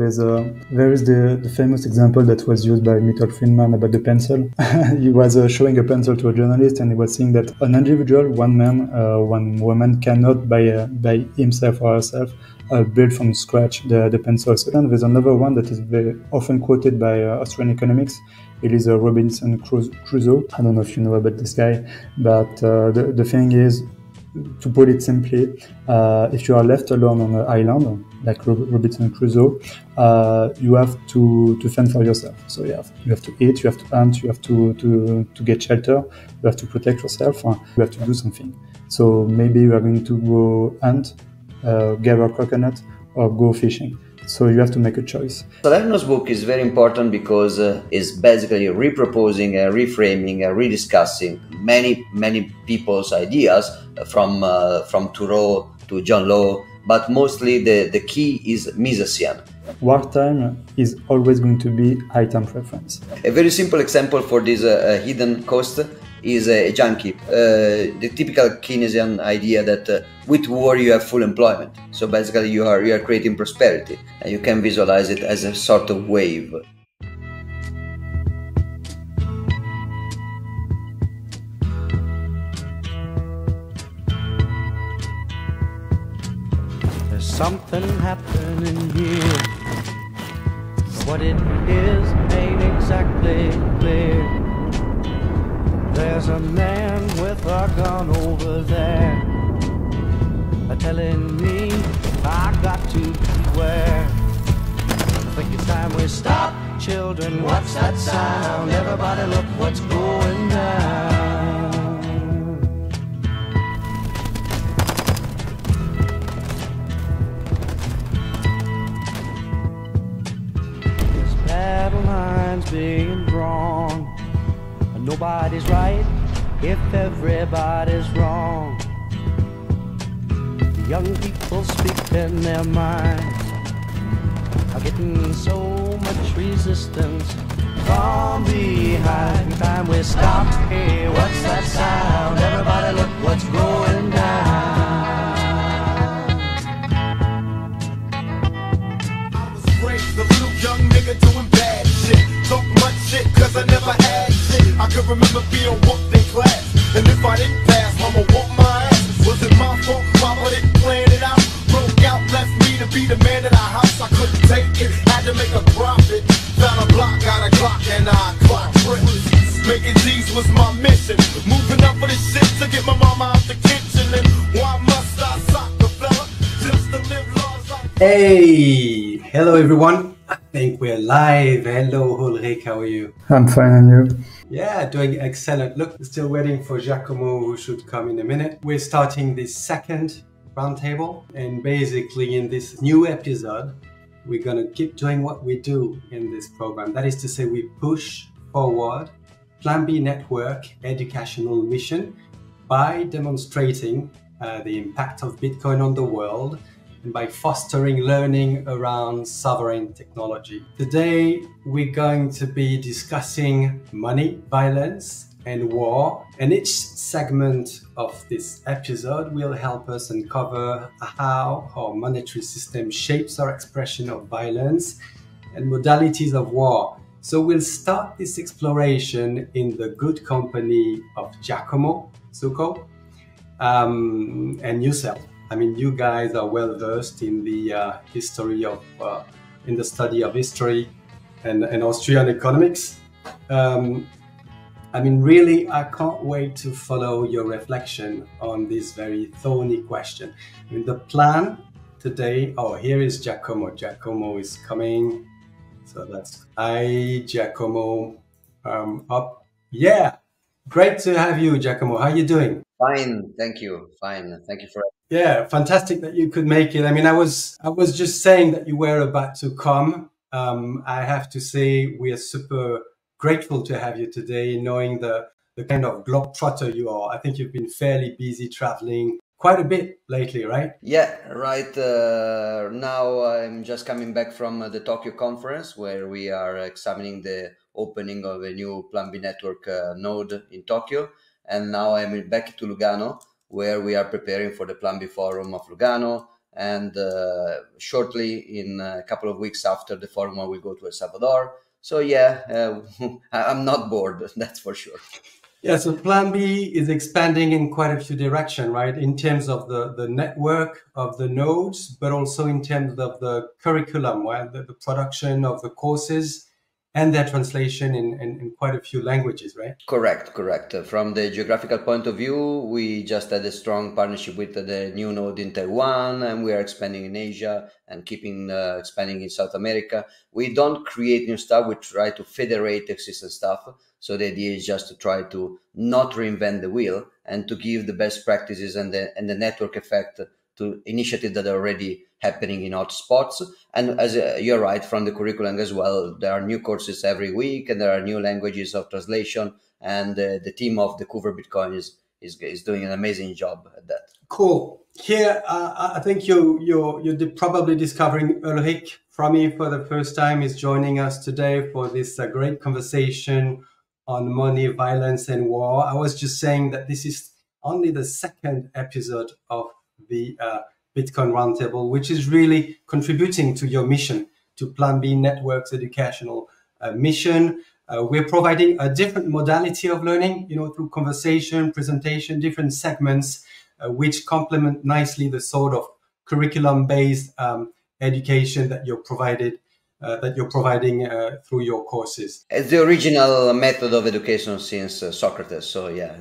There is the famous example that was used by Milton Friedman about the pencil. He was showing a pencil to a journalist, and he was saying that an individual, one man, one woman, cannot by himself or herself build from scratch the pencil. So then there's another one that is very often quoted by Austrian economics. It is Robinson Crusoe. I don't know if you know about this guy, but the thing is, to put it simply, if you are left alone on an island, like Robinson Crusoe, you have to fend for yourself. So you have to eat, you have to hunt, you have to get shelter, you have to protect yourself, you have to do something. So maybe you are going to go hunt, gather coconut, or go fishing. So you have to make a choice. Salernio's book is very important because it's basically reproposing and reframing and rediscussing many people's ideas from Thoreau to John Law, but mostly the key is mise-en-scène. Wartime is always going to be item preference. A very simple example for this hidden cost is a junkie. The typical Keynesian idea that with war you have full employment. So basically you are creating prosperity, and you can visualize it as a sort of wave. There's something happening here. What it is ain't exactly clear. There's a man with a gun over there, telling me I got to beware. I think it's time we stop, children. What's that sound? Everybody look what's going down. There's battle lines being drawn. Nobody's right if everybody's wrong. The young people speaking their minds are getting so much resistance from behind. Time we stop. Hey, what's that sound? Everybody look what's going down. I was raised a little young nigga doing bad shit. Talk much shit cause I never had shit. I could remember being whooped in class, and if I didn't pass, mama whooped my ass. Was it my fault? Mama didn't plan it out. Broke out, left me to be the man of the house. I couldn't take it, had to make a profit. Found a block, got a Glock, and I clocked bricks. Making G's was my mission. Moving up for the shit to get my mama out the kitchen. And why must I sock the fella just to live laws like... Hey, hello everyone. I think we're live. Hello Ulrich, how are you? I'm fine, and you? Yeah, doing excellent. Look, still waiting for Giacomo, who should come in a minute. We're starting this second roundtable, and basically in this new episode, we're gonna keep doing what we do in this program. That is to say, we push forward Plan B Network educational mission by demonstrating the impact of Bitcoin on the world and by fostering learning around sovereign technology. Today, we're going to be discussing money, violence, and war. And each segment of this episode will help us uncover how our monetary system shapes our expression of violence and modalities of war. So we'll start this exploration in the good company of Giacomo Zucco and yourself. I mean, you guys are well versed in the history of, in the study of history and Austrian economics. I mean, really, I can't wait to follow your reflection on this very thorny question. I mean, the plan today, oh, here is Giacomo. Giacomo is coming. So that's hi, Giacomo, up. Yeah, great to have you, Giacomo. How are you doing? Fine, thank you. Fine, thank you for... Yeah, fantastic that you could make it. I mean, I was just saying that you were about to come. I have to say we are super grateful to have you today, knowing the kind of globetrotter you are. I think you've been fairly busy traveling quite a bit lately, right? Yeah, right. Now I'm just coming back from the Tokyo conference, where we are examining the opening of a new Plan B network node in Tokyo. And now I'm back to Lugano, where we are preparing for the Plan B forum of Lugano. And shortly, in a couple of weeks after the forum, I will go to El Salvador. So yeah, I'm not bored, that's for sure. Yeah, so Plan B is expanding in quite a few directions, right? In terms of the network of the nodes, but also in terms of the curriculum, right? The production of the courses and their translation in quite a few languages, right? Correct. From the geographical point of view, we just had a strong partnership with the new node in Taiwan, and we are expanding in Asia and keeping expanding in South America. We don't create new stuff, we try to federate existing stuff. So the idea is just to try to not reinvent the wheel and to give the best practices and the network effect to initiatives that are already happening in hotspots. And as you're right, from the curriculum as well, there are new courses every week, and there are new languages of translation. And the team of the Cover Bitcoin is doing an amazing job at that. Cool. Here, I think you're probably discovering Ulrich from me for the first time. Is joining us today for this great conversation on money, violence, and war. I was just saying that this is only the second episode of the Bitcoin Roundtable, which is really contributing to your mission, to Plan B Network's educational mission. We're providing a different modality of learning, through conversation, presentation, different segments, which complement nicely the sort of curriculum-based education that you're providing through your courses. It's the original method of education since Socrates. So yeah,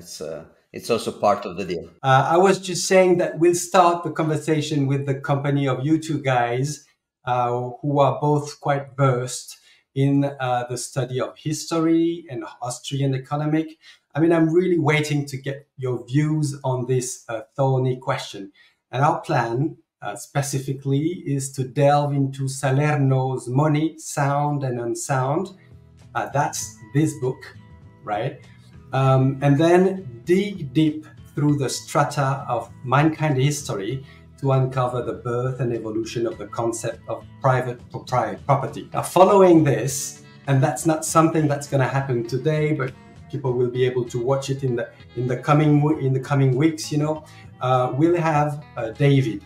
it's also part of the deal. I was just saying that we'll start the conversation with the company of you two guys, who are both quite versed in the study of history and Austrian economic. I mean, I'm really waiting to get your views on this thorny question. And our plan specifically is to delve into Salerno's Money, Sound and Unsound. That's this book, right? And then dig deep through the strata of mankind history to uncover the birth and evolution of the concept of private property. Now, following this, and that's not something that's going to happen today, but people will be able to watch it in the coming weeks. We'll have David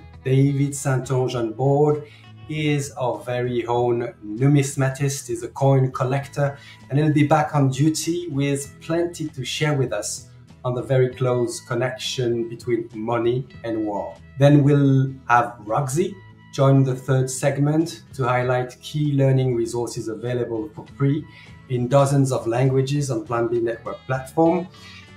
Saint-Onge on board. He is our very own numismatist. He's a coin collector, and he'll be back on duty with plenty to share with us on the very close connection between money and war. Then we'll have Roxy join the third segment to highlight key learning resources available for free in dozens of languages on Plan B Network platform.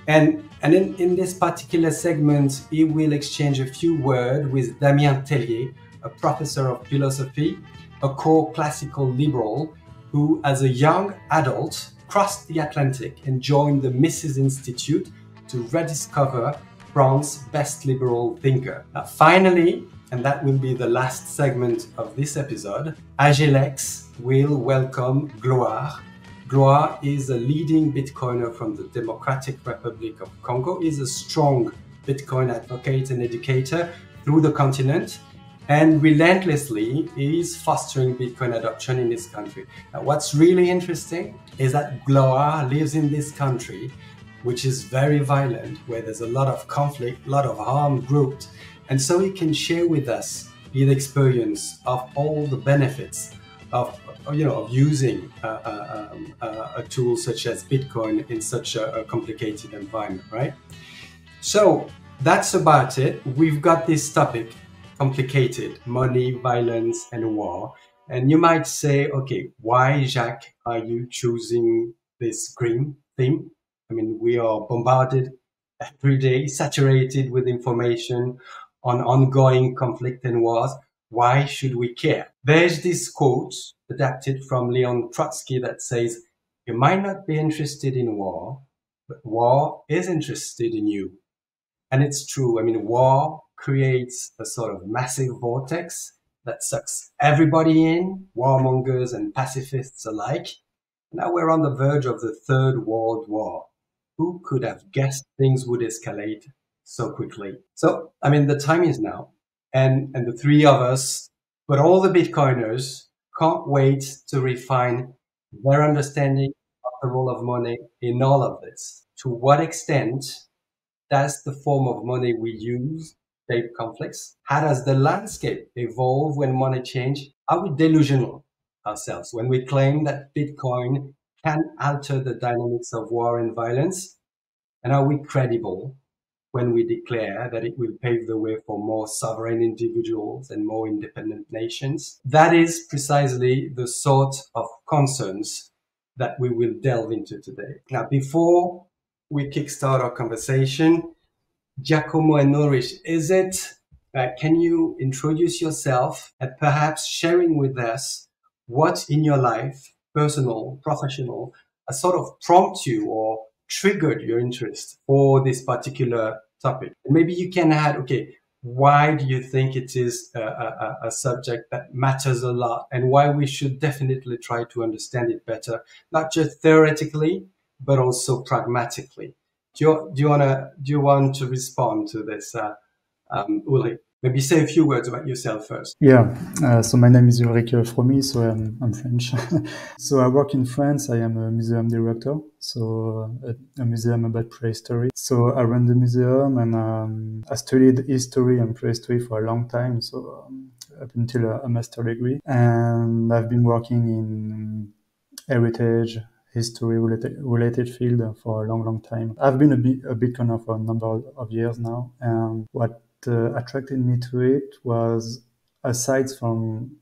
And in this particular segment, he will exchange a few words with Damien Tellier, a professor of philosophy, a core classical liberal who, as a young adult, crossed the Atlantic and joined the Mises Institute to rediscover France's best liberal thinker. Now, finally, and that will be the last segment of this episode, Agelex will welcome Gloire. Gloire is a leading Bitcoiner from the Democratic Republic of Congo. He's a strong Bitcoin advocate and educator through the continent, and relentlessly is fostering Bitcoin adoption in this country. Now, what's really interesting is that Gloire lives in this country, which is very violent, where there's a lot of conflict, a lot of armed groups. And so he can share with us his experience of all the benefits of using a tool such as Bitcoin in such a complicated environment, right? So that's about it. We've got this topic, complicated, money, violence, and war. And you might say, okay, why, Jacques, are you choosing this green theme? I mean, we are bombarded every day, saturated with information on ongoing conflict and wars. Why should we care? There's this quote adapted from Leon Trotsky that says, you might not be interested in war, but war is interested in you. And it's true. I mean, war creates a sort of massive vortex that sucks everybody in, warmongers and pacifists alike. Now we're on the verge of the Third World War. Who could have guessed things would escalate so quickly? So, I mean, the time is now. And the three of us, but all the Bitcoiners, can't wait to refine their understanding of the role of money in all of this. To what extent does the form of money we use shape conflicts? How does the landscape evolve when money change? Are we delusional ourselves when we claim that Bitcoin can alter the dynamics of war and violence? And are we credible when we declare that it will pave the way for more sovereign individuals and more independent nations? That is precisely the sort of concerns that we will delve into today. Now, before we kickstart our conversation, Giacomo and Ulrich, can you introduce yourself and perhaps sharing with us what in your life, personal, professional, sort of prompt you or triggered your interest for this particular topic? And maybe you can add, okay, why do you think it is a subject that matters a lot and why we should definitely try to understand it better, not just theoretically, but also pragmatically? Do you want to respond to this, Ulrich? Maybe say a few words about yourself first. Yeah, so my name is Ulrich Fromy, so I'm French. So I work in France. I am a museum director, so a museum about prehistory. So I run the museum, and I studied history and prehistory for a long time, so up until a master degree. And I've been working in heritage, history related field for a long time. I've been a Bitcoiner for a number of years now, and what attracted me to it was, aside from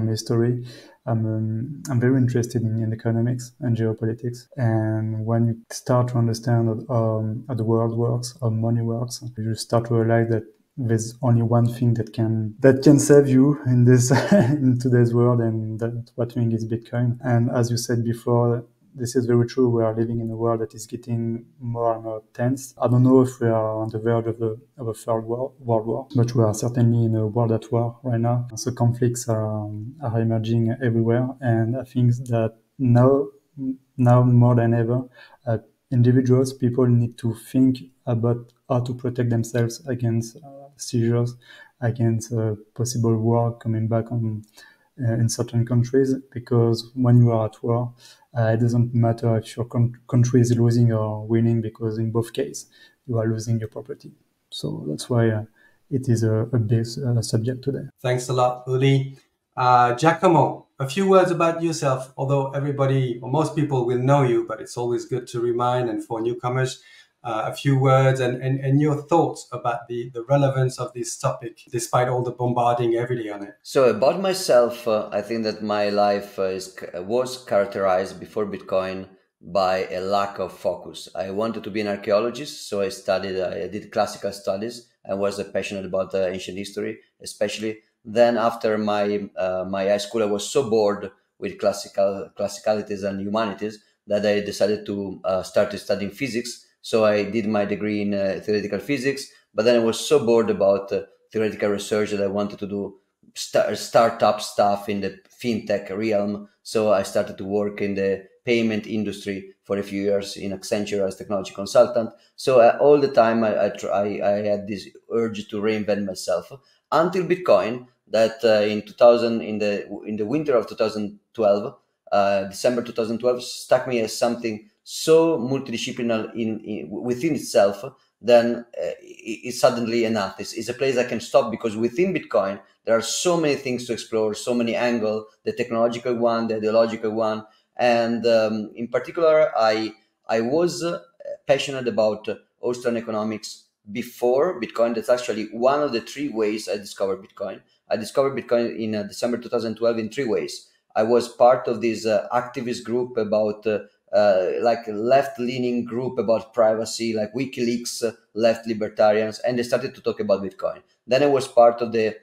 history, I'm very interested in economics and geopolitics. And when you start to understand how the world works, how money works, you start to realize that there's only one thing that can save you in this in today's world, and that what thing is Bitcoin. And as you said before, this is very true. We are living in a world that is getting more and more tense. I don't know if we are on the verge of a third world war, but we are certainly in a world at war right now. So conflicts are emerging everywhere, and I think that now more than ever, individuals, people need to think about how to protect themselves against seizures, against possible war coming back in certain countries, because when you are at war, it doesn't matter if your country is losing or winning, because in both cases, you are losing your property. So that's why it is a big subject today. Thanks a lot, Uli. Giacomo, a few words about yourself, although everybody or most people will know you, but it's always good to remind, and for newcomers, a few words and your thoughts about the relevance of this topic, despite all the bombarding every day on it. So about myself, I think that my life was characterized before Bitcoin by a lack of focus. I wanted to be an archaeologist, so I did classical studies. I was passionate about ancient history, especially. Then after my high school, I was so bored with classicalities and humanities that I decided to start studying physics. So I did my degree in theoretical physics, but then I was so bored about theoretical research that I wanted to do startup stuff in the fintech realm. So I started to work in the payment industry for a few years in Accenture as technology consultant. So all the time I had this urge to reinvent myself until Bitcoin. That in the winter of 2012, December 2012, struck me as something so multidisciplinary within itself. Then it's suddenly enough. It's a place I can stop, because within Bitcoin there are so many things to explore, so many angles: the technological one, the ideological one, and in particular, I was passionate about Austrian economics before Bitcoin. That's actually one of the three ways I discovered Bitcoin. I discovered Bitcoin in December 2012 in three ways. I was part of this activist group about like a left-leaning group about privacy, like WikiLeaks, left libertarians, and they started to talk about Bitcoin. Then I was part of the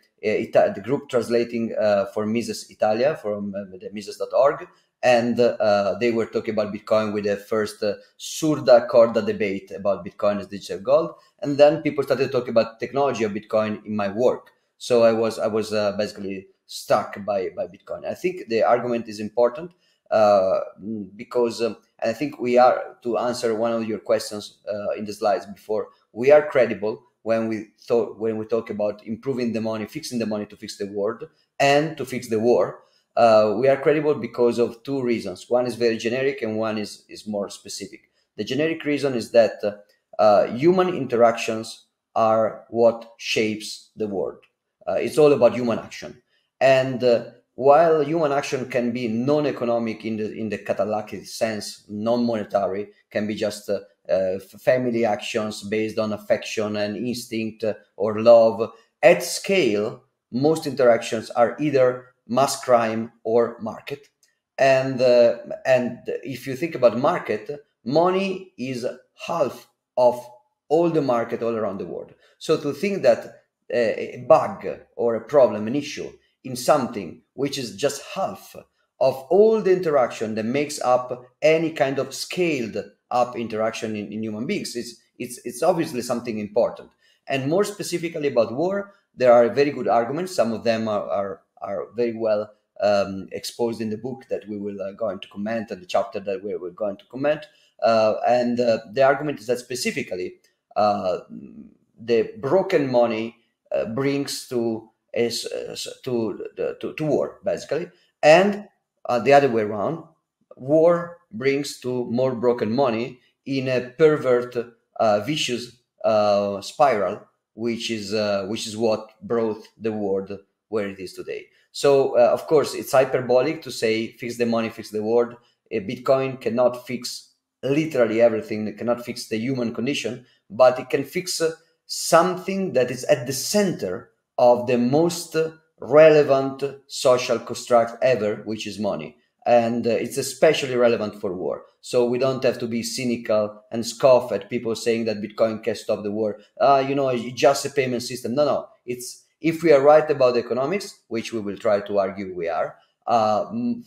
group translating for Mises Italia, from the Mises.org, and they were talking about Bitcoin with the first Surda Corda debate about Bitcoin as digital gold. And then people started talking about technology of Bitcoin in my work. So I was basically struck by Bitcoin. I think the argument is important because and I think we are, to answer one of your questions in the slides before, we are credible when we talk about improving the money, fixing the money to fix the world and to fix the war. We are credible because of two reasons. One is very generic and one is more specific. The generic reason is that human interactions are what shapes the world. It's all about human action. And while human action can be non-economic in the catalactic sense, non-monetary, can be just family actions based on affection and instinct or love, at scale, most interactions are either mass crime or market. And if you think about market, money is half of all the market all around the world. So to think that a bug or a problem, an issue in something which is just half of all the interaction that makes up any kind of scaled up interaction in human beings, it's obviously something important. And more specifically about war, there are very good arguments. Some of them are very well exposed in the book that we will going to comment, and the chapter that we're going to comment. And the argument is that specifically the broken money brings to war, basically, and the other way around, war brings to more broken money in a pervert, vicious spiral, which is what brought the world where it is today. So, of course, it's hyperbolic to say fix the money, fix the world. Bitcoin cannot fix literally everything. It cannot fix the human condition, but it can fix something that is at the center of the most relevant social construct ever, which is money. And it's especially relevant for war. So we don't have to be cynical and scoff at people saying that Bitcoin can stop the war. It's just a payment system. No. It's, if we are right about economics, which we will try to argue we are,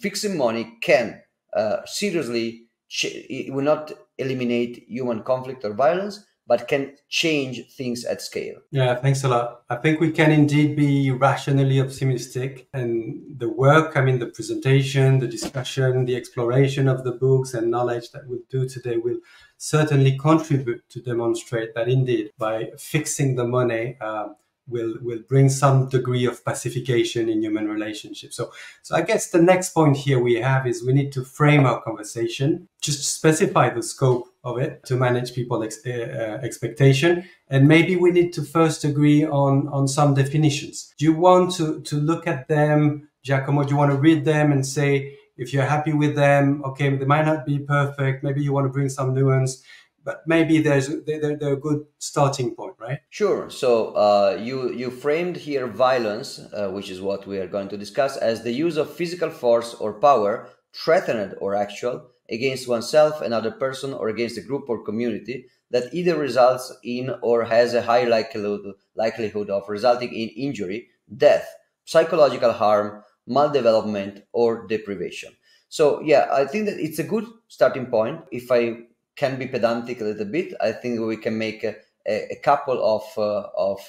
fixing money can seriously, it will not eliminate human conflict or violence, but can change things at scale. Yeah, thanks a lot. I think we can indeed be rationally optimistic, and the work, the presentation, the discussion, the exploration of the books and knowledge that we'll do today will certainly contribute to demonstrate that indeed by fixing the money, will bring some degree of pacification in human relationships. So I guess the next point here we have is we need to frame our conversation, just specify the scope of it to manage people's expectation. And maybe we need to first agree on some definitions. Do you want to look at them, Giacomo? Do you want to read them and say, if you're happy with them, okay, they might not be perfect. Maybe you want to bring some nuance, but maybe they're a good starting point, right? Sure. So you framed here violence, which is what we are going to discuss, as the use of physical force or power, threatened or actual, against oneself, another person, or against a group or community that either results in or has a high likelihood of resulting in injury, death, psychological harm, maldevelopment, or deprivation. So yeah, I think that it's a good starting point. If I can be pedantic a little bit, I think we can make a couple of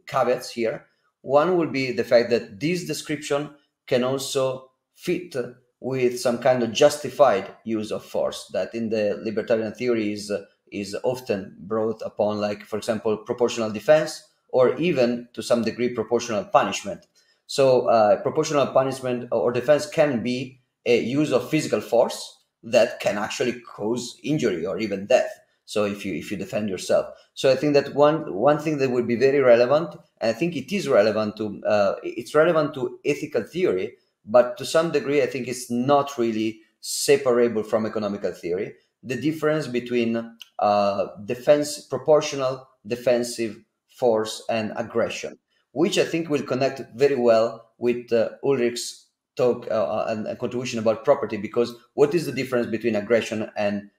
caveats here. One will be the fact that this description can also fit with some kind of justified use of force that in the libertarian theory is often brought upon, like, for example, proportional defense, or even to some degree proportional punishment. So proportional punishment or defense can be a use of physical force that can actually cause injury or even death. So if you defend yourself. So I think that one thing that would be very relevant, and I think it is relevant to it's relevant to ethical theory, but to some degree I think it's not really separable from economical theory. The difference between proportional defensive force and aggression, which I think will connect very well with Ulrich's talk and contribution about property, because what is the difference between aggression and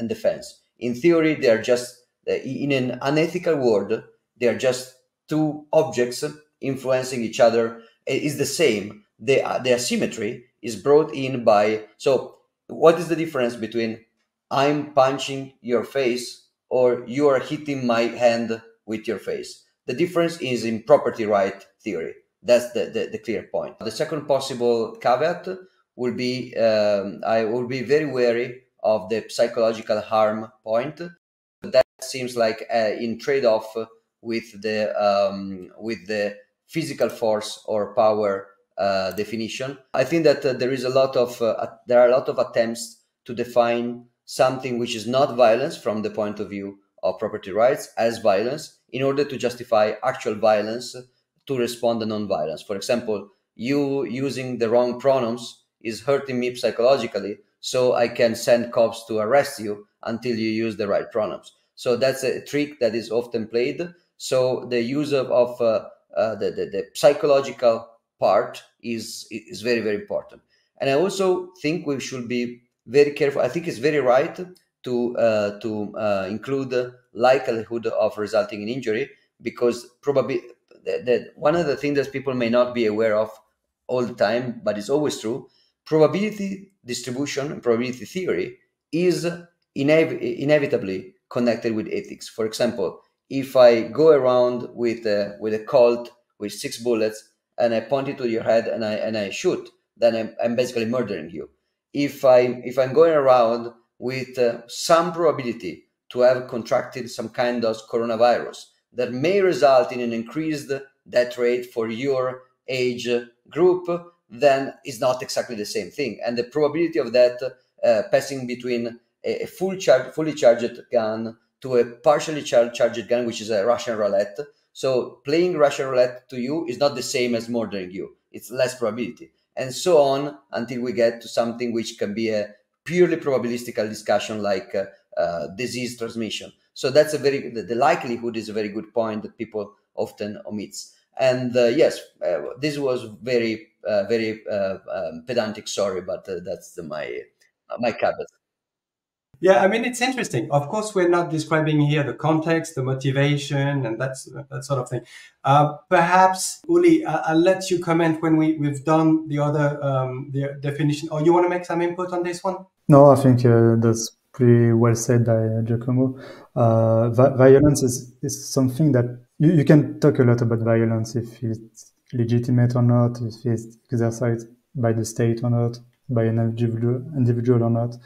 defense? In theory, they are just, in an unethical world, they are just two objects influencing each other. It is the same. The asymmetry is brought in by, so what is the difference between I'm punching your face or you are hitting my hand with your face? The difference is in property right theory. That's the clear point. The second possible caveat will be, I will be very wary of the psychological harm point. That seems like in trade-off with the physical force or power definition. I think that there are a lot of attempts to define something which is not violence from the point of view of property rights as violence in order to justify actual violence to respond to non-violence. For example, you using the wrong pronouns is hurting me psychologically, so I can send cops to arrest you until you use the right pronouns. So that's a trick that is often played. So the use of the psychological part is very, very important. And I also think we should be very careful. I think it's very right to include the likelihood of resulting in injury, because probably one of the things that people may not be aware of all the time, but it's always true, probability distribution and probability theory is inevitably connected with ethics. For example, if I go around with a Colt with 6 bullets and I point it to your head and I shoot, then I'm basically murdering you. If I'm going around with some probability to have contracted some kind of coronavirus that may result in an increased death rate for your age group, then it's not exactly the same thing. And the probability of that passing between a fully charged gun to a partially charged gun, which is a Russian roulette. So playing Russian roulette to you is not the same as murdering you. It's less probability. And so on until we get to something which can be a purely probabilistical discussion like disease transmission. So that's the likelihood is a very good point that people often omits. And yes, this was very pedantic. Sorry, but that's my caveat. Yeah, I mean, it's interesting. Of course, we're not describing here the context, the motivation, and that sort of thing. Perhaps, Uli, I'll let you comment when we've done the other the definition. Or you want to make some input on this one? No, I think that's pretty well said by Giacomo. Violence is something that you can talk a lot about violence, if it's legitimate or not, if it's exercised by the state or not, by an individual or not.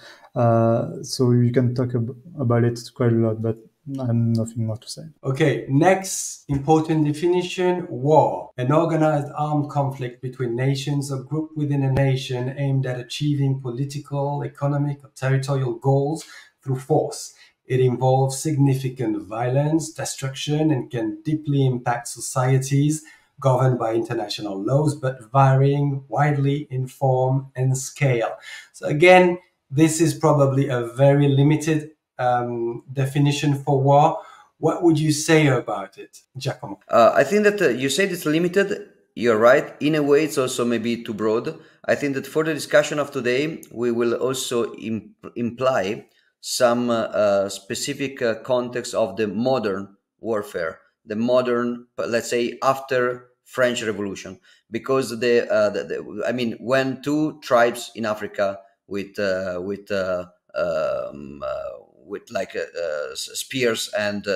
So you can talk about it quite a lot, but I have nothing more to say. Okay, next important definition: war, an organized armed conflict between nations or group within a nation aimed at achieving political, economic, or territorial goals through force. It involves significant violence, destruction, and can deeply impact societies governed by international laws, but varying widely in form and scale. So again, this is probably a very limited definition for war. What would you say about it, Giacomo? I think that you said it's limited. You're right. In a way, it's also maybe too broad. I think that for the discussion of today, we will also imply some specific context of the modern warfare, the modern, let's say, after French Revolution, because I mean, when two tribes in Africa with like spears and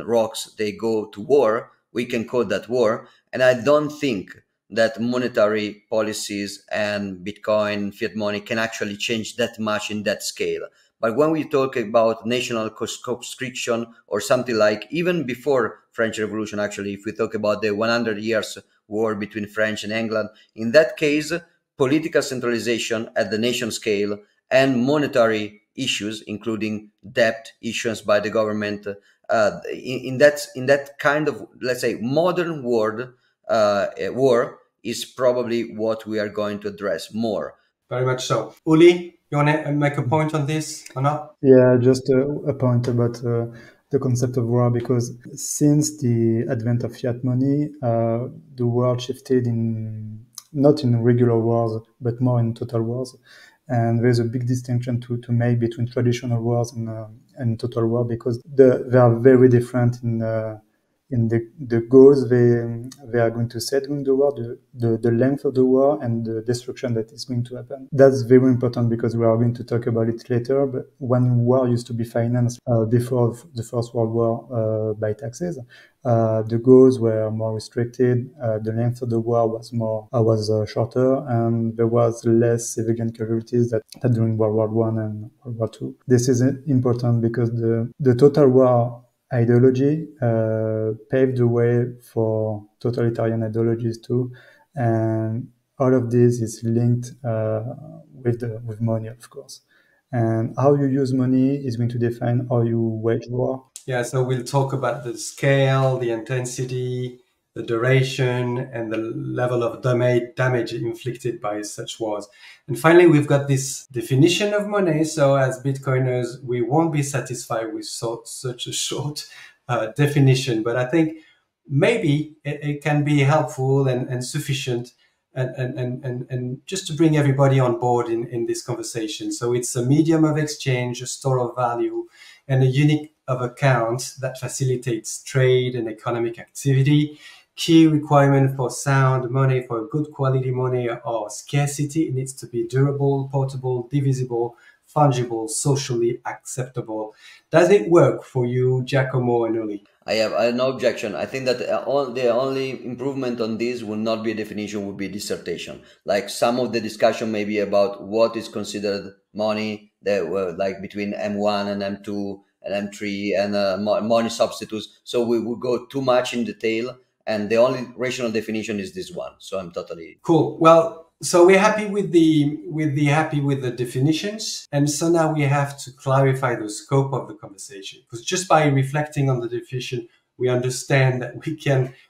rocks, they go to war, we can call that war. And I don't think that monetary policies and Bitcoin, fiat money can actually change that much in that scale. But when we talk about national conscription or something like, even before French Revolution, actually, if we talk about the 100 years war between French and England, in that case, political centralization at the nation scale and monetary issues, including debt issuance by the government, in that kind of, let's say, modern world, war is probably what we are going to address more. Very much so. Uli, you want to make a point on this or not? Yeah, just a point about the concept of war, because since the advent of fiat money, the world shifted not in regular wars, but more in total wars. And there's a big distinction to make between traditional wars and total war, because they are very different in the goals they are going to set during the war, the length of the war, and the destruction that is going to happen. That's very important, because we are going to talk about it later. But when war used to be financed before the First World War by taxes, the goals were more restricted. The length of the war was shorter, and there was less civilian casualties that during World War I and World War II. This is important because the total war ideology paved the way for totalitarian ideologies too, and all of this is linked with money, of course. And how you use money is going to define how you wage war. Yeah, so we'll talk about the scale, the intensity, the duration, and the level of damage inflicted by such wars. And finally, we've got this definition of money. So as Bitcoiners, we won't be satisfied with such a short definition, but I think maybe it can be helpful and sufficient and just to bring everybody on board in this conversation. So it's a medium of exchange, a store of value, and a unit of account that facilitates trade and economic activity. Key requirement for sound money, for good quality money, or scarcity, it needs to be durable, portable, divisible, fungible, socially acceptable. Does it work for you, Giacomo and Uli? I have no objection. I think that the only improvement on this will not be a definition, would be dissertation. Like some of the discussion may be about what is considered money, that were like between M1 and M2 and M3 and money substitutes. So we will go too much in detail, and the only rational definition is this one. So I'm totally cool. Well, so we're happy with the definitions, and so now we have to clarify the scope of the conversation, because just by reflecting on the definition, we understand that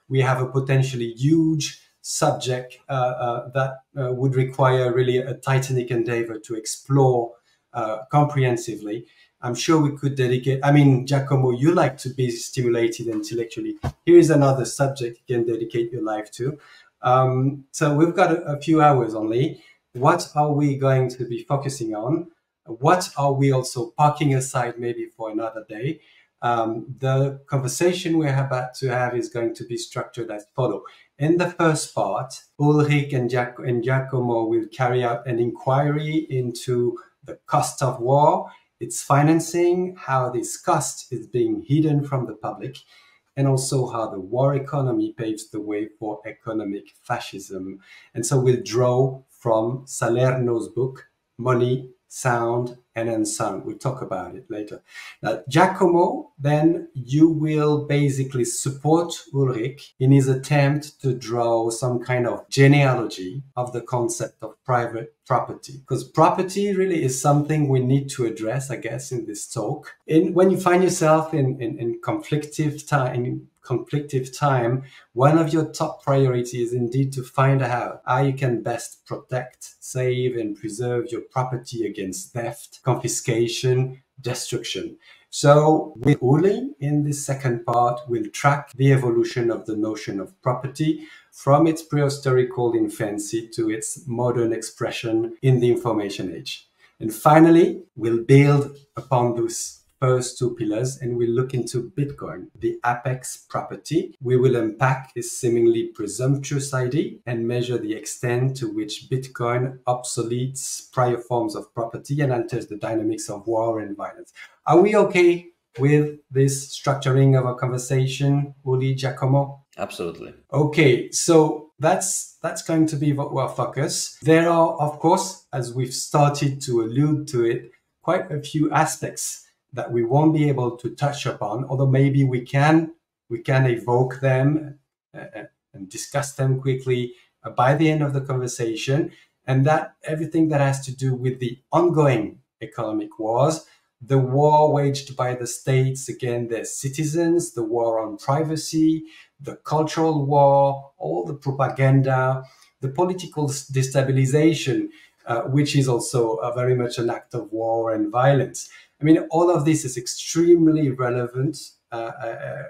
we have a potentially huge subject that would require really a titanic endeavor to explore comprehensively. I'm sure we could dedicate. I mean, Giacomo, you like to be stimulated intellectually. Here is another subject you can dedicate your life to. So we've got a few hours only. What are we going to be focusing on? What are we also parking aside maybe for another day? The conversation we're about to have is going to be structured as follows. In the first part, Ulrich and Giacomo will carry out an inquiry into the cost of war, its financing, how this cost is being hidden from the public, and also how the war economy paves the way for economic fascism. And so we'll draw from Salerno's book, Money, Sound, and Unsound. We'll talk about it later. Now, Giacomo, then you will basically support Ulrich in his attempt to draw some kind of genealogy of the concept of private property, because property really is something we need to address, I guess, in this talk. When you find yourself in conflictive time, one of your top priorities is indeed to find out how you can best protect, save, and preserve your property against theft, confiscation, destruction. So with Uli, in this second part, we'll track the evolution of the notion of property from its prehistorical infancy to its modern expression in the information age. And finally, we'll build upon those first two pillars, and we'll look into Bitcoin, the apex property. We will unpack this seemingly presumptuous idea and measure the extent to which Bitcoin obsoletes prior forms of property and alters the dynamics of war and violence. Are we okay with this structuring of a conversation, Uli, Giacomo? absolutely. Okay, so that's going to be our focus. There are, of course, as we've started to allude to it, quite a few aspects that we won't be able to touch upon, although maybe we can evoke them and discuss them quickly by the end of the conversation. And that everything that has to do with the ongoing economic wars, the war waged by the states against their citizens, the war on privacy, the cultural war, all the propaganda, the political destabilization, which is also very much an act of war and violence. I mean, all of this is extremely relevant,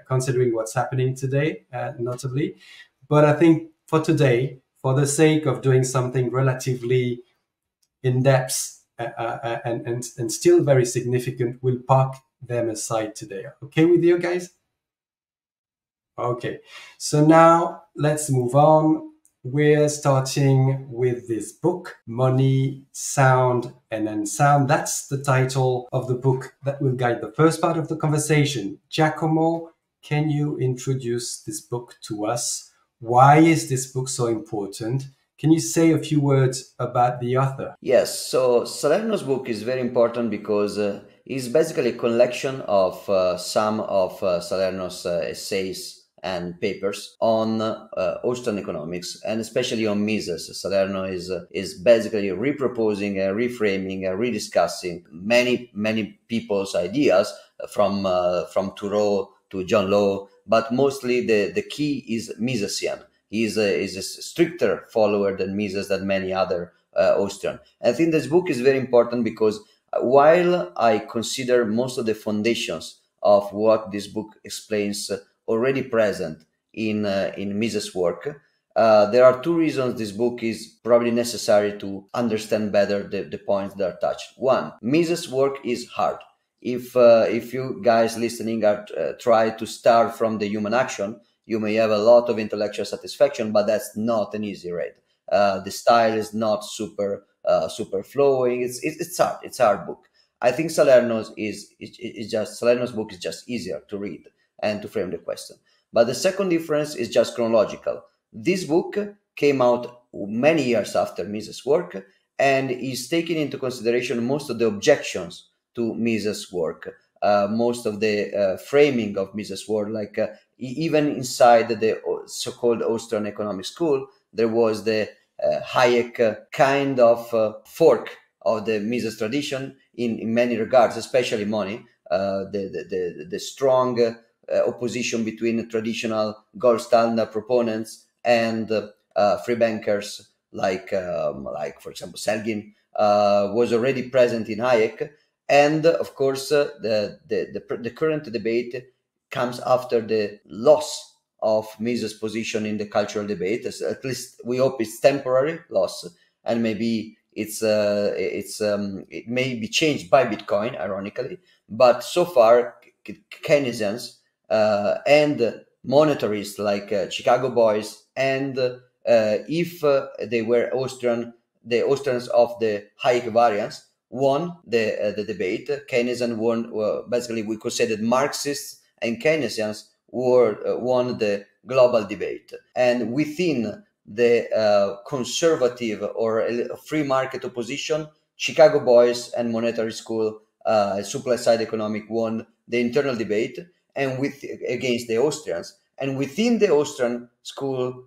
considering what's happening today, notably. But I think for today, for the sake of doing something relatively in-depth and still very significant, we'll park them aside today. Okay with you guys? Okay, so now let's move on. We're starting with this book, Money, Sound, and Unsound. That's the title of the book that will guide the first part of the conversation. Giacomo, can you introduce this book to us? Why is this book so important? Can you say a few words about the author? Yes, so Salerno's book is very important because it's basically a collection of some of Salerno's essays and papers on Austrian economics, and especially on Mises. Salerno is basically reproposing, reframing, rediscussing many people's ideas from Thoreau to John Law, but mostly the key is Misesian. He is a stricter follower than Mises than many other Austrian. And I think this book is very important because while I consider most of the foundations of what this book explains already present in Mises' work, there are two reasons this book is probably necessary to understand better the points that are touched. One, Mises' work is hard. If you guys listening are try to start from the human action, you may have a lot of intellectual satisfaction, but that's not an easy read. The style is not super flowing. It's hard. It's a hard book. I think Salerno's Salerno's book is just easier to read and to frame the question. But the second difference is just chronological. This book came out many years after Mises' work and is taking into consideration most of the objections to Mises' work, most of the framing of Mises' work, like even inside the so-called Austrian economic school, there was the Hayek kind of fork of the Mises tradition in many regards, especially money, the strong opposition between traditional gold standard proponents and free bankers like for example Selgin was already present in Hayek, and of course the current debate comes after the loss of Mises' position in the cultural debate. At least we hope it's temporary loss, and maybe it may be changed by Bitcoin, ironically. But so far, Keynesians and monetarists like Chicago boys, and if they were Austrian, the Austrians of the Hayek variants won the debate. Keynesian won. Basically, we could say that Marxists and Keynesians won the global debate, and within the conservative or free market opposition, Chicago boys and monetary school, supply side economic won the internal debate, and against the Austrians. And within the Austrian school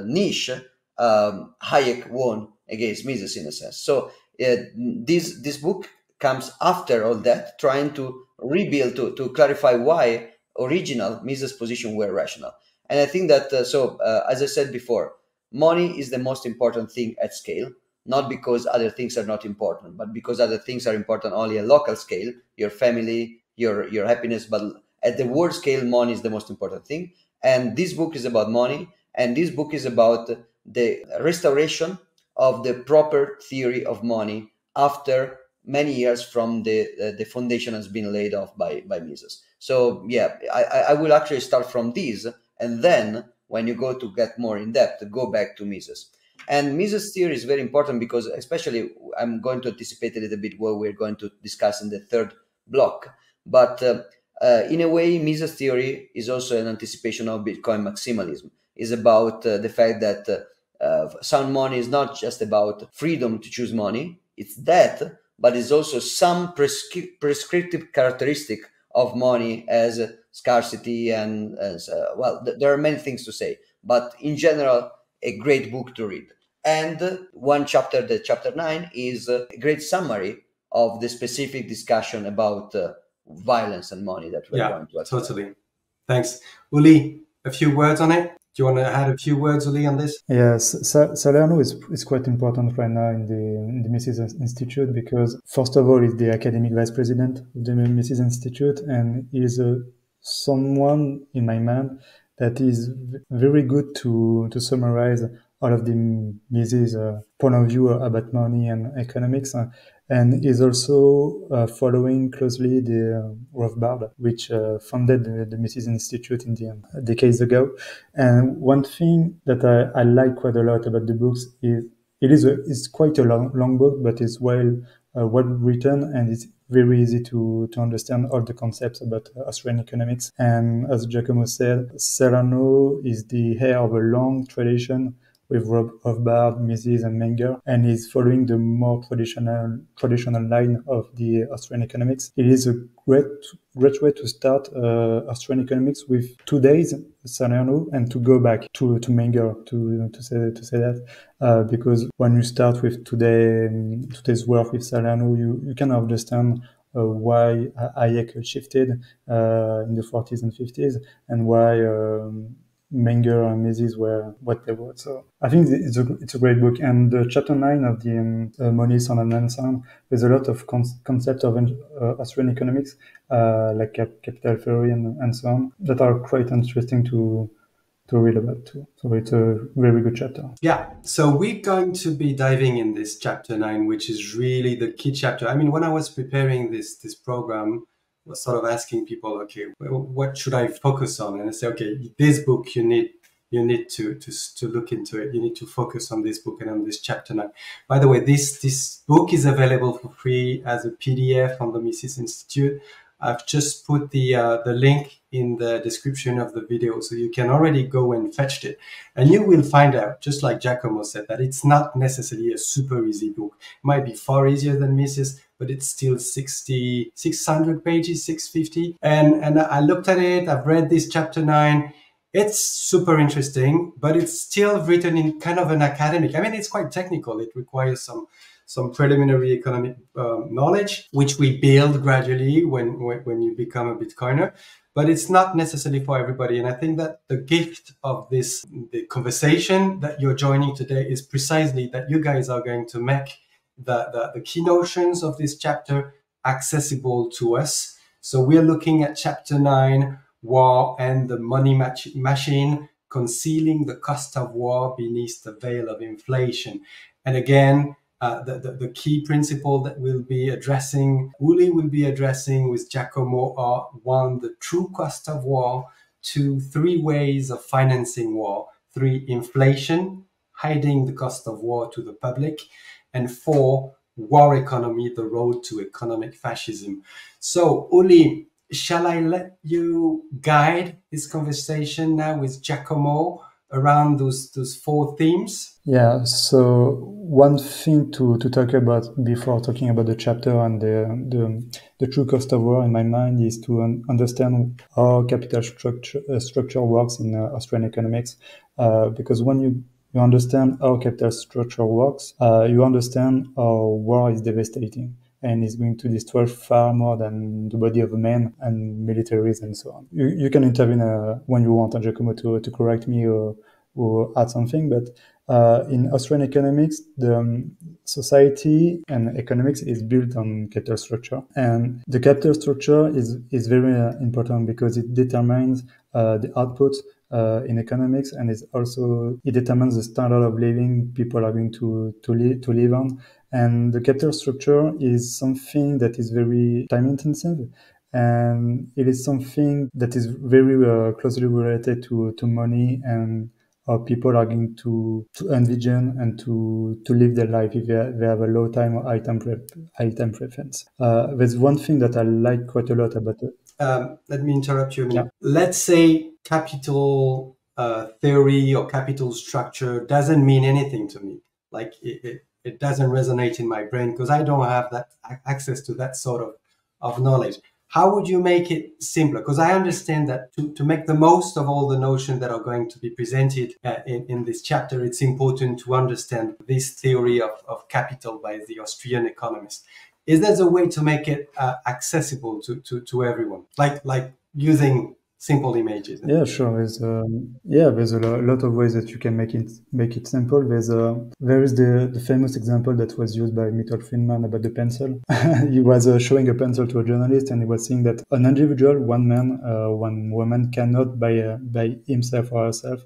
niche, Hayek won against Mises in a sense. So this book comes after all that, trying to rebuild, to clarify why original Mises' position were rational. And I think that, as I said before, money is the most important thing at scale, not because other things are not important, but because other things are important only at local scale, your family, your happiness. But at the world scale, money is the most important thing. And this book is about money. And this book is about the restoration of the proper theory of money after many years from the foundation has been laid off by Mises. So yeah, I will actually start from this, and then when you go to get more in depth, go back to Mises. And Mises' theory is very important because, especially, I'm going to anticipate a little bit what we're going to discuss in the third block. But in a way, Mises' theory is also an anticipation of Bitcoin maximalism. It's about the fact that sound money is not just about freedom to choose money. It's that, but it's also some prescriptive characteristic of money as scarcity and well, there are many things to say, but in general, a great book to read. And one chapter, the chapter 9, is a great summary of the specific discussion about violence and money that we're going to explore. Totally. Thanks. Uli, a few words on it? Do you want to add a few words, Uli, on this? Yes, Salerno is quite important right now in the Mises Institute because, first of all, he's the academic vice president of the Mises Institute, and he's someone in my mind that is very good to summarize all of the Mises' point of view about money and economics. And is also following closely the Rothbard, which founded the Mises Institute in the decades ago. And one thing that I like quite a lot about the books is it's quite a long book, but it's well written, and it's very easy to understand all the concepts about Austrian economics. And as Giacomo said, Salerno is the heir of a long tradition with Rothbard, Mises, and Menger, and is following the more traditional line of the Austrian economics. It is a great way to start Austrian economics with today's Salerno and to go back to Menger to say that because when you start with today's work with Salerno, you can understand why Hayek shifted in the 40s and 50s and why Menger and Mises were what they were. So I think it's a great book. And chapter 9 of the Money, Sound and Unsound, there's a lot of concepts of Austrian economics, like capital theory and so on, that are quite interesting to read about too. So it's a very good chapter. Yeah, so we're going to be diving in this chapter 9, which is really the key chapter. I mean, when I was preparing this program, I was sort of asking people, okay, what should I focus on? And I say, okay, this book you need to look into it. You need to focus on this book and on this chapter 9. By the way, this book is available for free as a PDF on the Mises Institute. I've just put the link in the description of the video, so you can already go and fetch it. And you will find out, just like Giacomo said, that it's not necessarily a super easy book. It might be far easier than Mises, but it's still 600 pages, 650. And I looked at it, I've read this chapter 9. It's super interesting, but it's still written in kind of an academic. I mean, it's quite technical. It requires some preliminary economic knowledge, which we build gradually when you become a Bitcoiner. But it's not necessarily for everybody. And I think that the gift of the conversation that you're joining today is precisely that you guys are going to make the key notions of this chapter accessible to us. So we're looking at chapter 9, War and the Money Machine, concealing the cost of war beneath the veil of inflation. And again, the key principle that we'll be addressing, Uli will be addressing with Giacomo are 1, the true cost of war, 2, 3 ways of financing war, 3, inflation, hiding the cost of war to the public, and 4, war economy, the road to economic fascism. So Uli, shall I let you guide this conversation now with Giacomo around those 4 themes? Yeah, so one thing to talk about before talking about the chapter and the true cost of war in my mind is to understand how capital structure works in Austrian economics, because when you understand how capital structure works, you understand how war is devastating and is going to destroy far more than the body of men and militaries and so on. You can intervene when you want, Giacomo, to correct me or add something, but in Austrian economics, the society and economics is built on capital structure. And the capital structure is very important because it determines the output in economics, and it determines the standard of living people are going to live on. And the capital structure is something that is very time intensive, and it is something that is very closely related to money and how people are going to envision and to live their life if they have a low time or high time preference. There's one thing that I like quite a lot about it. Let me interrupt you a minute. Yeah. Let's say capital theory or capital structure doesn't mean anything to me. Like it doesn't resonate in my brain because I don't have that access to that sort of knowledge. How would you make it simpler? Because I understand that to make the most of all the notions that are going to be presented in this chapter, it's important to understand this theory of capital by the Austrian economist. Is there a way to make it accessible to everyone, like using simple images? Yeah, sure. There's a lot of ways that you can make it simple. There is the famous example that was used by Milton Friedman about the pencil. He was showing a pencil to a journalist, and he was saying that an individual, one man, one woman, cannot by himself or herself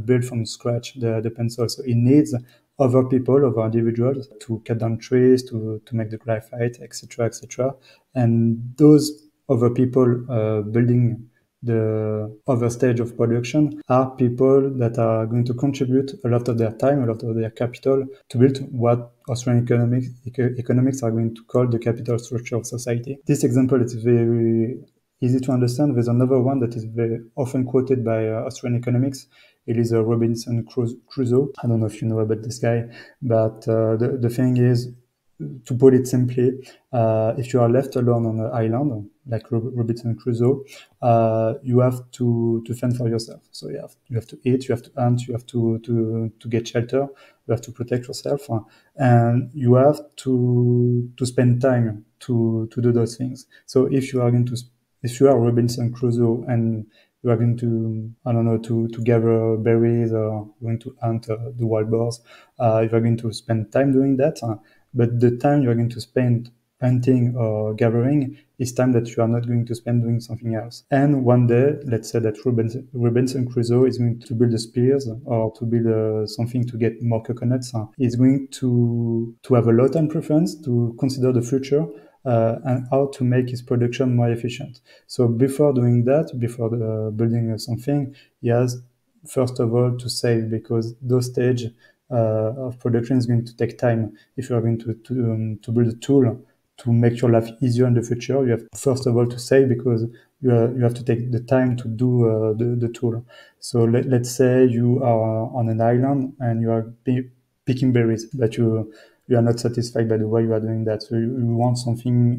build from scratch the pencil. So he needs other people, other individuals, to cut down trees, to make the graphite, etc., etc. And those other people building the other stage of production are people that are going to contribute a lot of their time, a lot of their capital to build what Austrian economics are going to call the capital structure of society. This example is very easy to understand. There's another one that is very often quoted by Austrian economics. It is a Robinson Crusoe. I don't know if you know about this guy, but the thing is, to put it simply, if you are left alone on an island, like Robinson Crusoe, you have to fend for yourself. So you have to eat, you have to hunt, you have to get shelter, you have to protect yourself, and you have to spend time to do those things. So if you are Robinson Crusoe and you are going to, I don't know, to gather berries or going to hunt the wild boars, you are going to spend time doing that. But the time you are going to spend hunting or gathering is time that you are not going to spend doing something else. And one day, let's say that Robinson Crusoe is going to build a spears or to build something to get more coconuts. He's going to have a lot of preference to consider the future and how to make his production more efficient. So before doing that, before building something, he has first of all to save, because those stage of production is going to take time. If you are going to build a tool to make your life easier in the future, you have first of all to save, because you have to take the time to do the tool. So let's say you are on an island and you are picking berries, but you are not satisfied by the way you are doing that. So you want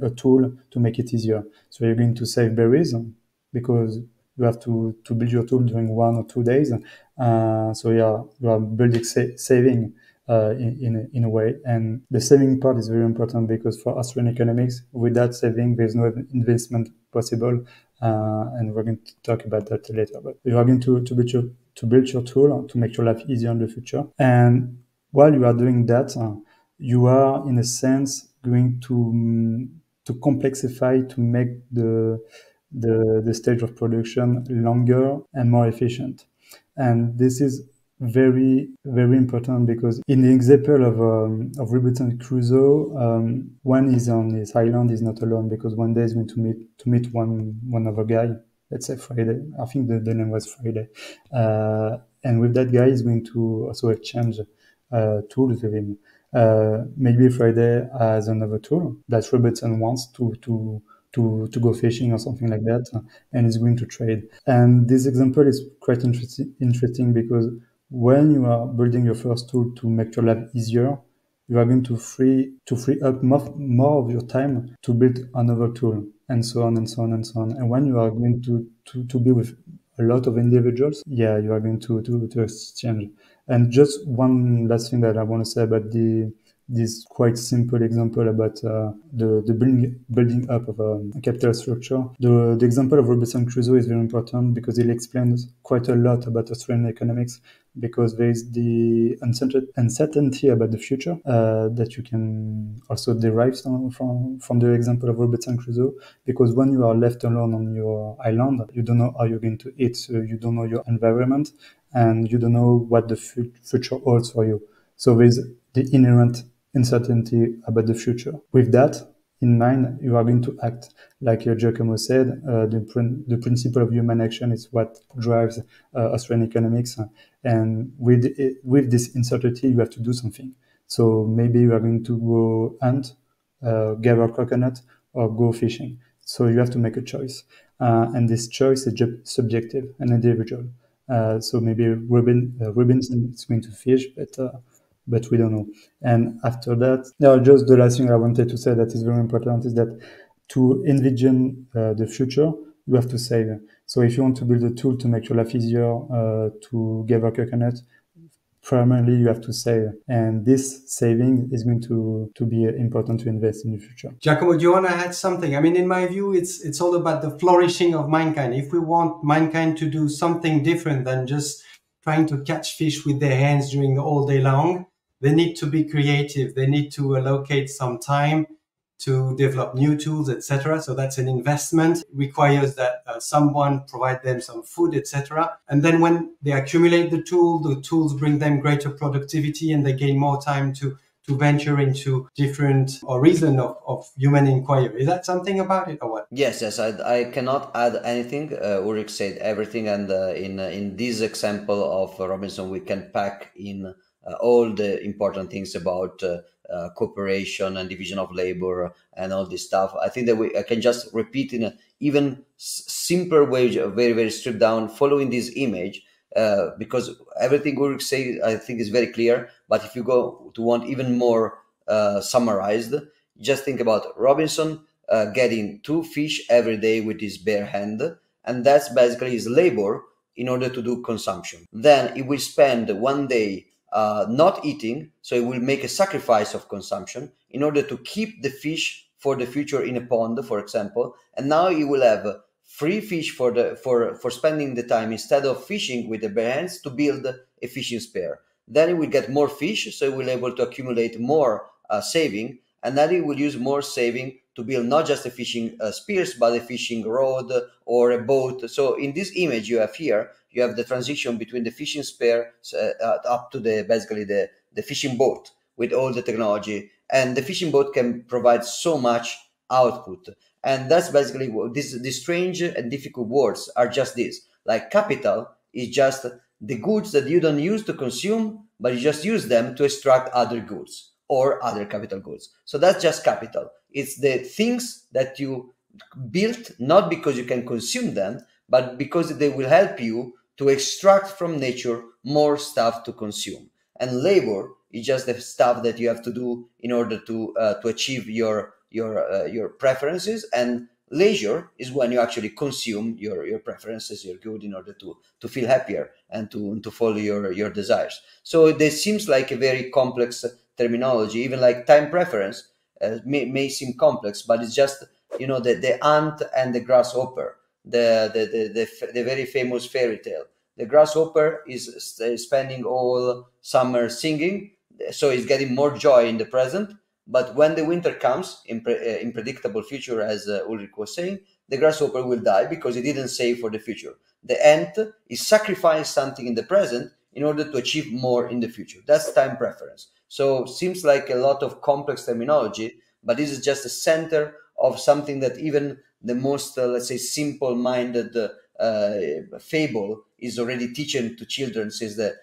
a tool to make it easier. So you're going to save berries because you have to build your tool during 1 or 2 days. So you are building saving in a way. And the saving part is very important, because for Austrian economics, without saving, there's no investment possible. And we're going to talk about that later. But you are going to build your tool to make your life easier in the future. And while you are doing that, you are, in a sense, going to complexify, to make the stage of production longer and more efficient. And this is very, very important, because in the example of Robinson Crusoe, when he's on his island, he's not alone, because one day he's going to meet one other guy. Let's say Friday. I think the name was Friday. And with that guy, he's going to also exchange tools with him. Maybe Friday has another tool that Robinson wants to go fishing or something like that, and is going to trade. And this example is quite interesting because when you are building your first tool to make your life easier, you are going to free up more of your time to build another tool, and so on and so on and so on. And when you are going to be with a lot of individuals, you are going to exchange. And just one last thing that I want to say about this quite simple example about the building up of a capital structure. The example of Robinson Crusoe is very important because it explains quite a lot about Australian economics, because there is the uncertainty about the future that you can also derive from the example of Robinson Crusoe, because when you are left alone on your island, you don't know how you're going to eat, so you don't know your environment, and you don't know what the future holds for you. So there's the inherent uncertainty about the future. With that in mind, you are going to act. Like Giacomo said, the principle of human action is what drives Australian economics. And with this uncertainty, you have to do something. So maybe you are going to go hunt, gather coconut, or go fishing. So you have to make a choice. And this choice is subjective and individual. So maybe Robinson is going to fish, but we don't know. And after that, just the last thing I wanted to say that is very important is that to envision the future, you have to save. So if you want to build a tool to make your life easier, to gather coconut, primarily you have to save. And this saving is going to be important to invest in the future. Giacomo, do you want to add something? I mean, in my view, it's all about the flourishing of mankind. If we want mankind to do something different than just trying to catch fish with their hands during all day long, they need to be creative. They need to allocate some time to develop new tools, etc. So that's an investment. It requires that someone provide them some food, etc. And then when they accumulate the tools bring them greater productivity, and they gain more time to venture into different or reason of human inquiry. Is that something about it or what? Yes, I cannot add anything. Ulrich said everything, and in this example of Robinson, we can pack in all the important things about cooperation and division of labor and all this stuff. I think that I can just repeat in an even simpler way, very, very stripped down, following this image. because everything Ulrich say, I think, is very clear. But if you go to want even more summarized, just think about Robinson getting 2 fish every day with his bare hand, and that's basically his labor in order to do consumption. Then he will spend 1 day not eating, so he will make a sacrifice of consumption in order to keep the fish for the future in a pond, for example, and now he will have free fish for spending the time instead of fishing with the bare hands to build a fishing spear. Then he will get more fish, so he will be able to accumulate more saving, and then he will use more saving to build not just a fishing spears, but a fishing rod or a boat. So in this image you have here, you have the transition between the fishing spear up to basically the fishing boat with all the technology. And the fishing boat can provide so much output. And that's basically what these strange and difficult words are just this. Like capital is just the goods that you don't use to consume, but you just use them to extract other goods or other capital goods. So that's just capital. It's the things that you built not because you can consume them, but because they will help you to extract from nature more stuff to consume. And labor is just the stuff that you have to do in order to achieve your preferences, and leisure is when you actually consume your preferences, your good, in order to feel happier and to follow your desires. So this seems like a very complex terminology. Even like time preference may seem complex, but it's just, the ant and the grasshopper, the very famous fairy tale. The grasshopper is spending all summer singing, so he's getting more joy in the present. But when the winter comes, in predictable future, as Ulrich was saying, the grasshopper will die because he didn't save for the future. The ant is sacrificing something in the present in order to achieve more in the future. That's time preference. So seems like a lot of complex terminology, but this is just the center of something that even the most, let's say, simple-minded fable is already teaching to children since the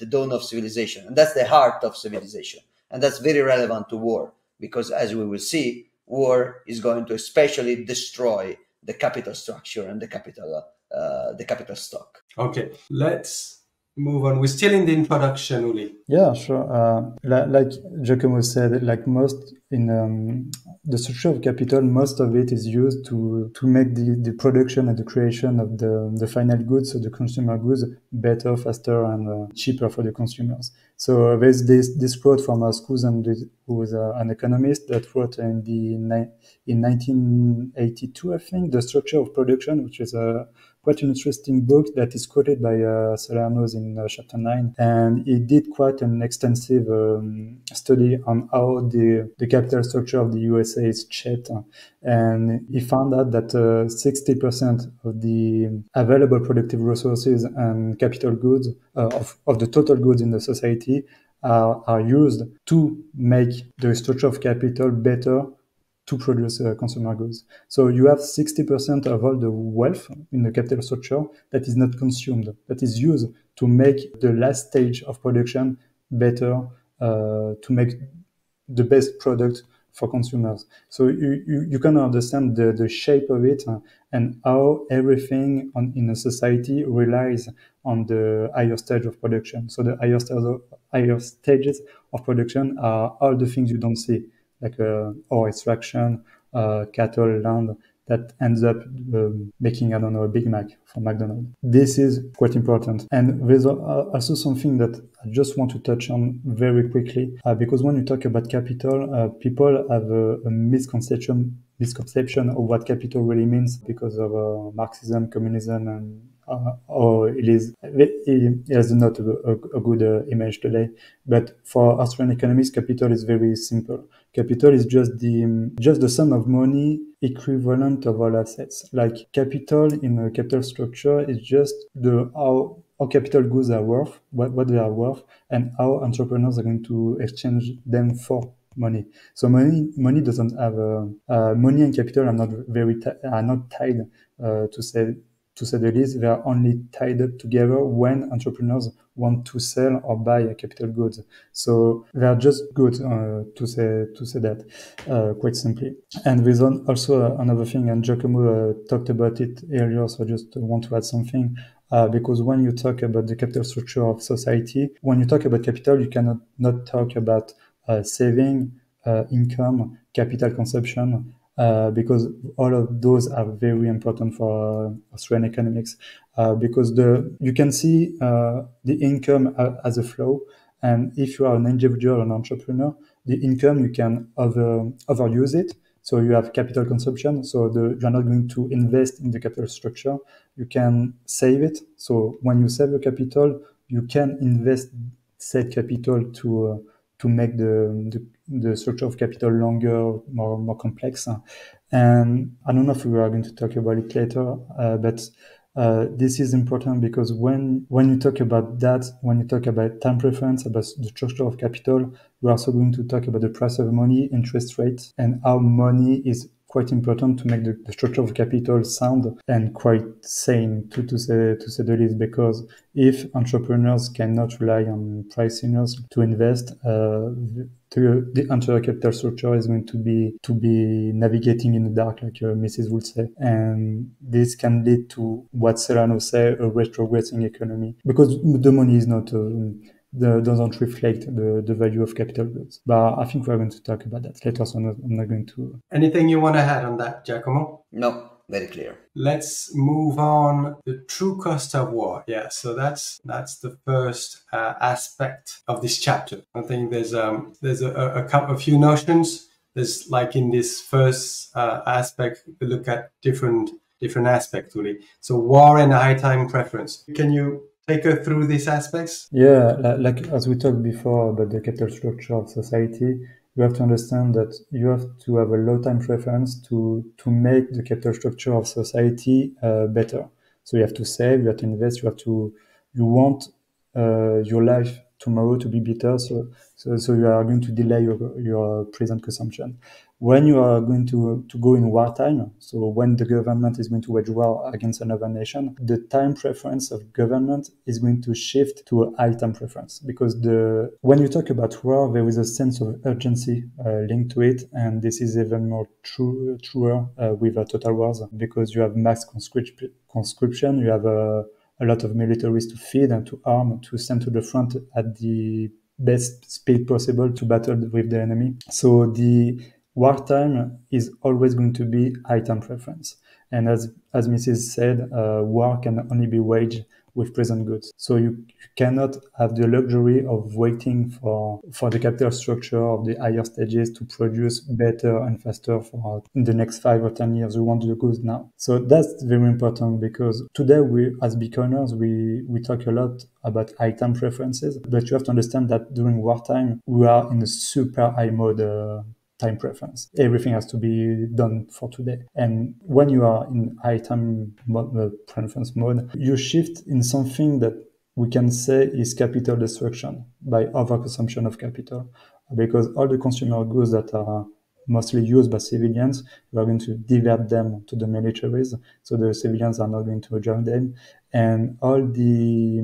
dawn of civilization. And that's the heart of civilization. And that's very relevant to war, because as we will see, war is going to especially destroy the capital structure and the capital stock. Okay, let's move on. We're still in the introduction, Uli. Yeah, sure. Like Giacomo said, like most in the structure of capital, most of it is used to make the production and the creation of the final goods, so the consumer goods, better, faster, and cheaper for the consumers. So there's this quote from Skuzen, who was an economist, that wrote in 1982, I think, The Structure of Production, which is a quite an interesting book that is quoted by Salernos in chapter 9. And he did quite an extensive study on how the capital structure of the USA is shaped. And he found out that 60% of the available productive resources and capital goods, of the total goods in the society, are used to make the structure of capital better to produce consumer goods. So you have 60% of all the wealth in the capital structure that is not consumed, that is used to make the last stage of production better, to make the best product for consumers. So you can understand the shape of it and how everything in a society relies on the higher stage of production. So the higher stages of production are all the things you don't see, like ore extraction, cattle, land, that ends up making, I don't know, a Big Mac from McDonald's. This is quite important. And there's also something that I just want to touch on very quickly, because when you talk about capital, people have a misconception of what capital really means because of Marxism, communism, and or it has not a good image today. But for Austrian economists, capital is very simple. Capital is just the sum of money equivalent of all assets. Like capital in a capital structure is just how capital goods are worth, what they are worth, and how entrepreneurs are going to exchange them for money. So money doesn't have money and capital are not tied to say the least. They are only tied up together when entrepreneurs want to sell or buy capital goods. So they are just goods, to say that quite simply. And there's also another thing, and Giacomo talked about it earlier, so I just want to add something. because when you talk about the capital structure of society, when you talk about capital, you cannot not talk about saving, income, capital consumption, because all of those are very important for Austrian economics, because you can see the income as a flow, and if you are an individual or an entrepreneur, the income you can overuse it. So you have capital consumption. So you are not going to invest in the capital structure. You can save it. So when you save your capital, you can invest said capital to make the structure of capital longer, more complex. And I don't know if we are going to talk about it later, but this is important because when you talk about that, when you talk about time preference, about the structure of capital, we're also going to talk about the price of money, interest rates, and how money is quite important to make the structure of capital sound and quite sane, to say the least, because if entrepreneurs cannot rely on price signals to invest, the entire capital structure is going to be navigating in the dark, like Mrs. would say, and this can lead to what Serrano say, a retrogressing economy, because the money is not doesn't reflect the value of capital goods. But I think we're going to talk about that later, so I'm not going to. Anything you want to add on that, Giacomo? No, very clear. Let's move on. The true cost of war. Yeah, so that's the first aspect of this chapter. I think there's a few notions. There's, like, in this first aspect, we look at different aspects really. So war and high time preference. Can you take us through these aspects? Yeah, like as we talked before about the capital structure of society, you have to understand that you have to have a low time preference to make the capital structure of society better. So you have to save, you have to invest, you want your life tomorrow to be better. So you are going to delay your present consumption. When you are going to go in wartime, so when the government is going to wage war against another nation, the time preference of government is going to shift to a high time preference, because when you talk about war, there is a sense of urgency linked to it, and this is even more truer with total wars, because you have mass conscription, you have a lot of militaries to feed and to arm, to send to the front at the best speed possible to battle with the enemy. So the wartime is always going to be high time preference. And as Mrs. said, war can only be waged with present goods. So you cannot have the luxury of waiting for the capital structure of the higher stages to produce better and faster for in the next 5 or 10 years. We want the goods now. So that's very important, because today we, as Bitcoiners, we talk a lot about high time preferences, but you have to understand that during wartime, we are in a super high mode time preference. Everything has to be done for today. And when you are in high time preference mode, you shift in something that we can say is capital destruction by overconsumption of capital, because all the consumer goods that are mostly used by civilians, we are going to divert them to the militaries, so the civilians are not going to join them, and all the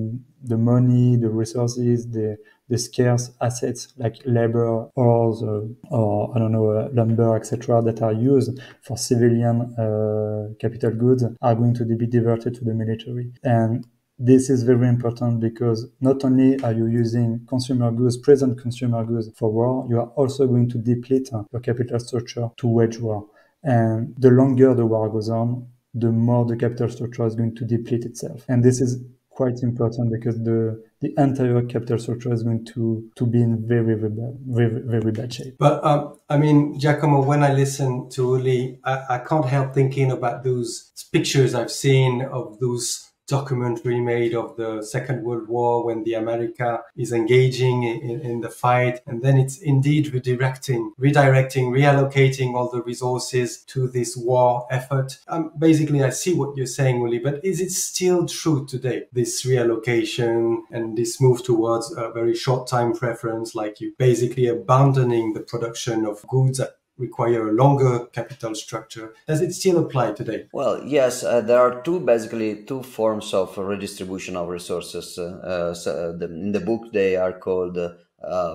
money, the resources, the scarce assets like labor, ores, or I don't know, lumber, etc., that are used for civilian capital goods are going to be diverted to the military. And this is very important, because not only are you using consumer goods, present consumer goods for war, you are also going to deplete your capital structure to wage war. And the longer the war goes on, the more the capital structure is going to deplete itself. And this is quite important, because the entire capital structure is going to be in very bad shape. But I mean, Giacomo, when I listen to Uli, I can't help thinking about those pictures I've seen of those documentary made of the Second World War, when the America is engaging in the fight, and then it's indeed redirecting, reallocating all the resources to this war effort. Basically, I see what you're saying, Uli, but is it still true today, this reallocation and this move towards a very short time preference, like you basically abandoning the production of goods that require a longer capital structure? Does it still apply today? Well, yes, there are two forms of redistribution of resources. In the book, they are called,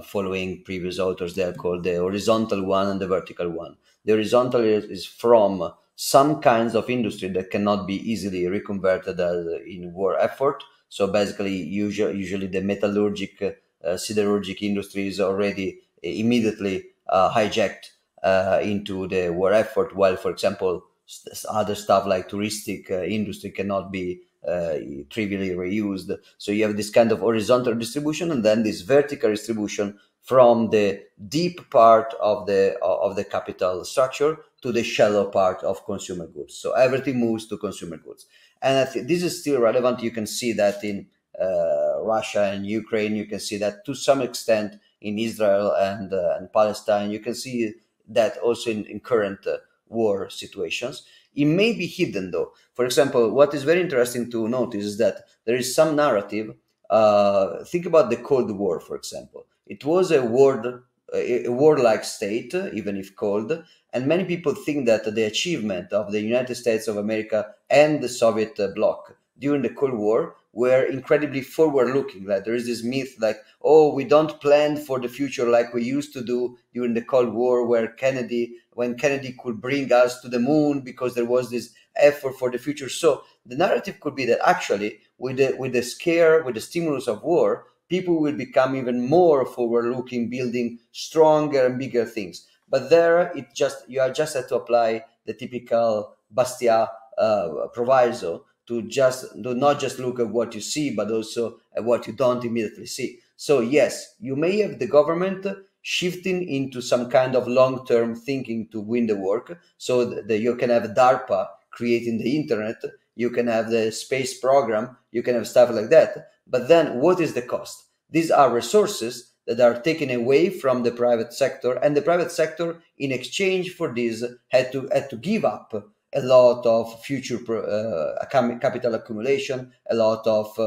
following previous authors, they are called the horizontal one and the vertical one. The horizontal is from some kinds of industry that cannot be easily reconverted in war effort. So basically, usually the metallurgic, siderurgic industry is already immediately hijacked into the war effort, while, for example, other stuff like touristic industry cannot be trivially reused. So you have this kind of horizontal distribution, and then this vertical distribution from the deep part of the capital structure to the shallow part of consumer goods. So everything moves to consumer goods, and I think this is still relevant. You can see that in Russia and Ukraine. You can see that to some extent in Israel and Palestine. You can see that also in current war situations. It may be hidden, though. For example, what is very interesting to notice is that there is some narrative. Think about the Cold War, for example. It was a warlike state, even if cold, and many people think that the achievement of the United States of America and the Soviet bloc during the Cold War were incredibly forward-looking. Like there is this myth like, oh, we don't plan for the future like we used to do during the Cold War, when Kennedy could bring us to the moon because there was this effort for the future. So the narrative could be that actually, with the scare, with the stimulus of war, people will become even more forward-looking, building stronger and bigger things. But there, you just have to apply the typical Bastia proviso to not just look at what you see, but also at what you don't immediately see. So yes, you may have the government shifting into some kind of long-term thinking to win the work. So that you can have DARPA creating the internet, you can have the space program, you can have stuff like that. But then what is the cost? These are resources that are taken away from the private sector, and the private sector, in exchange for this, had to give up a lot of future capital accumulation, a lot of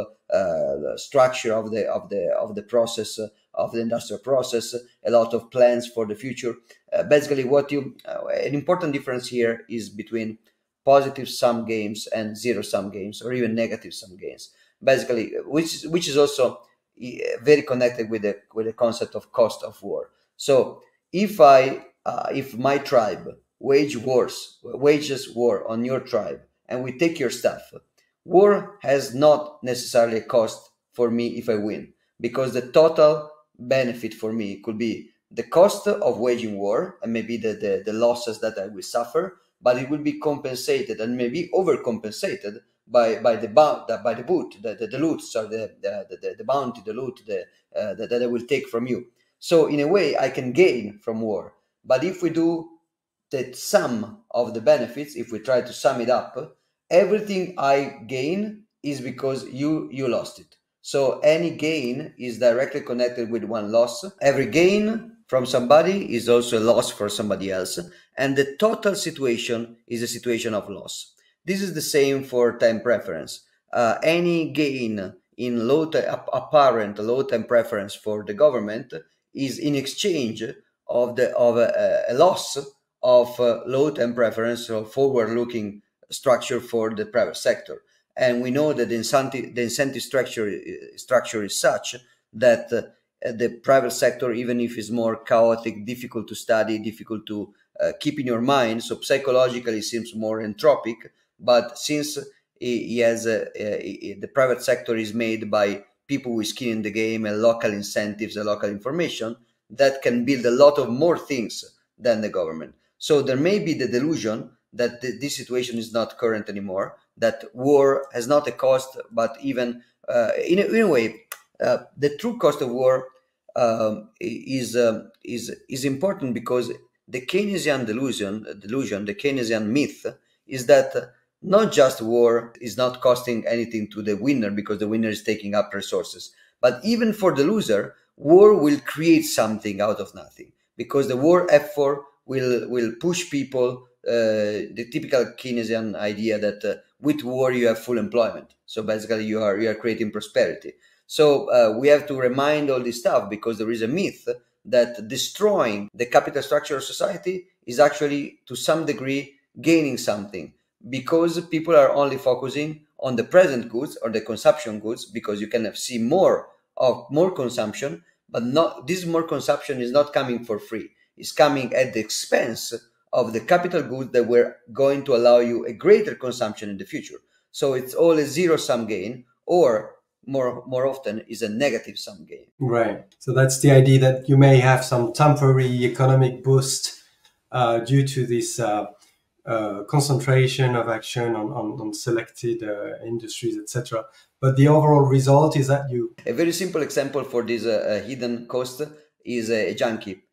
structure of the process, of the industrial process, a lot of plans for the future. Basically, an important difference here is between positive sum games and zero sum games, or even negative sum games. Basically, which is also very connected with the concept of cost of war. So if my tribe wages war on your tribe, and we take your stuff, war has not necessarily a cost for me if I win, because the total benefit for me could be the cost of waging war and maybe the losses that I will suffer, but it will be compensated and maybe overcompensated by the loot, so the bounty, the loot that I will take from you. So in a way, I can gain from war. But if we do the sum of the benefits, if we try to sum it up, everything I gain is because you lost it. So any gain is directly connected with one loss. Every gain from somebody is also a loss for somebody else. And the total situation is a situation of loss. This is the same for time preference. Any gain in apparent low time preference for the government is in exchange of a loss of low time preference or forward-looking structure for the private sector. And we know that the incentive structure is such that the private sector, even if it's more chaotic, difficult to study, difficult to keep in your mind, so psychologically seems more entropic, but since the private sector is made by people with skin in the game and local incentives and local information, that can build a lot of more things than the government. So there may be the delusion that this situation is not current anymore, that war has not a cost, but even in a way, the true cost of war is important, because the Keynesian delusion, the Keynesian myth is that not just war is not costing anything to the winner because the winner is taking up resources, but even for the loser, war will create something out of nothing, because the war effort will push people. The typical Keynesian idea that with war you have full employment. So basically you are creating prosperity. So we have to remind all this stuff, because there is a myth that destroying the capital structure of society is actually to some degree gaining something, because people are only focusing on the present goods or the consumption goods, because you can see more consumption, but this more consumption is not coming for free. It's coming at the expense of the capital goods that were going to allow you a greater consumption in the future. So it's all a zero-sum gain, or more often is a negative sum gain. Right. So that's the idea, that you may have some temporary economic boost due to this concentration of action on selected industries, etc. But the overall result is that you... A very simple example for this hidden cost is a junkie,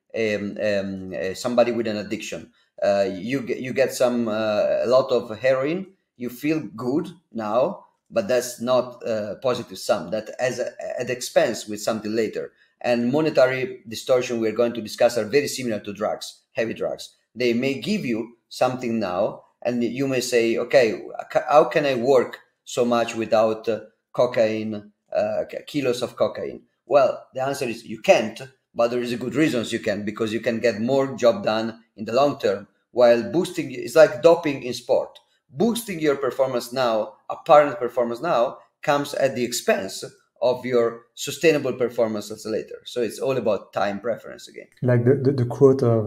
somebody with an addiction. You get a lot of heroin, you feel good now, but that's not a positive sum. That as at expense with something later. And monetary distortion we're going to discuss are very similar to drugs, heavy drugs. They may give you something now, and you may say, okay, how can I work so much without cocaine, kilos of cocaine? Well, the answer is you can't, but there is a good reasons you can, because you can get more job done in the long term, while boosting, it's like doping in sport. Boosting your performance now, apparent performance now, comes at the expense of your sustainable performances later. So it's all about time preference again. Like the quote of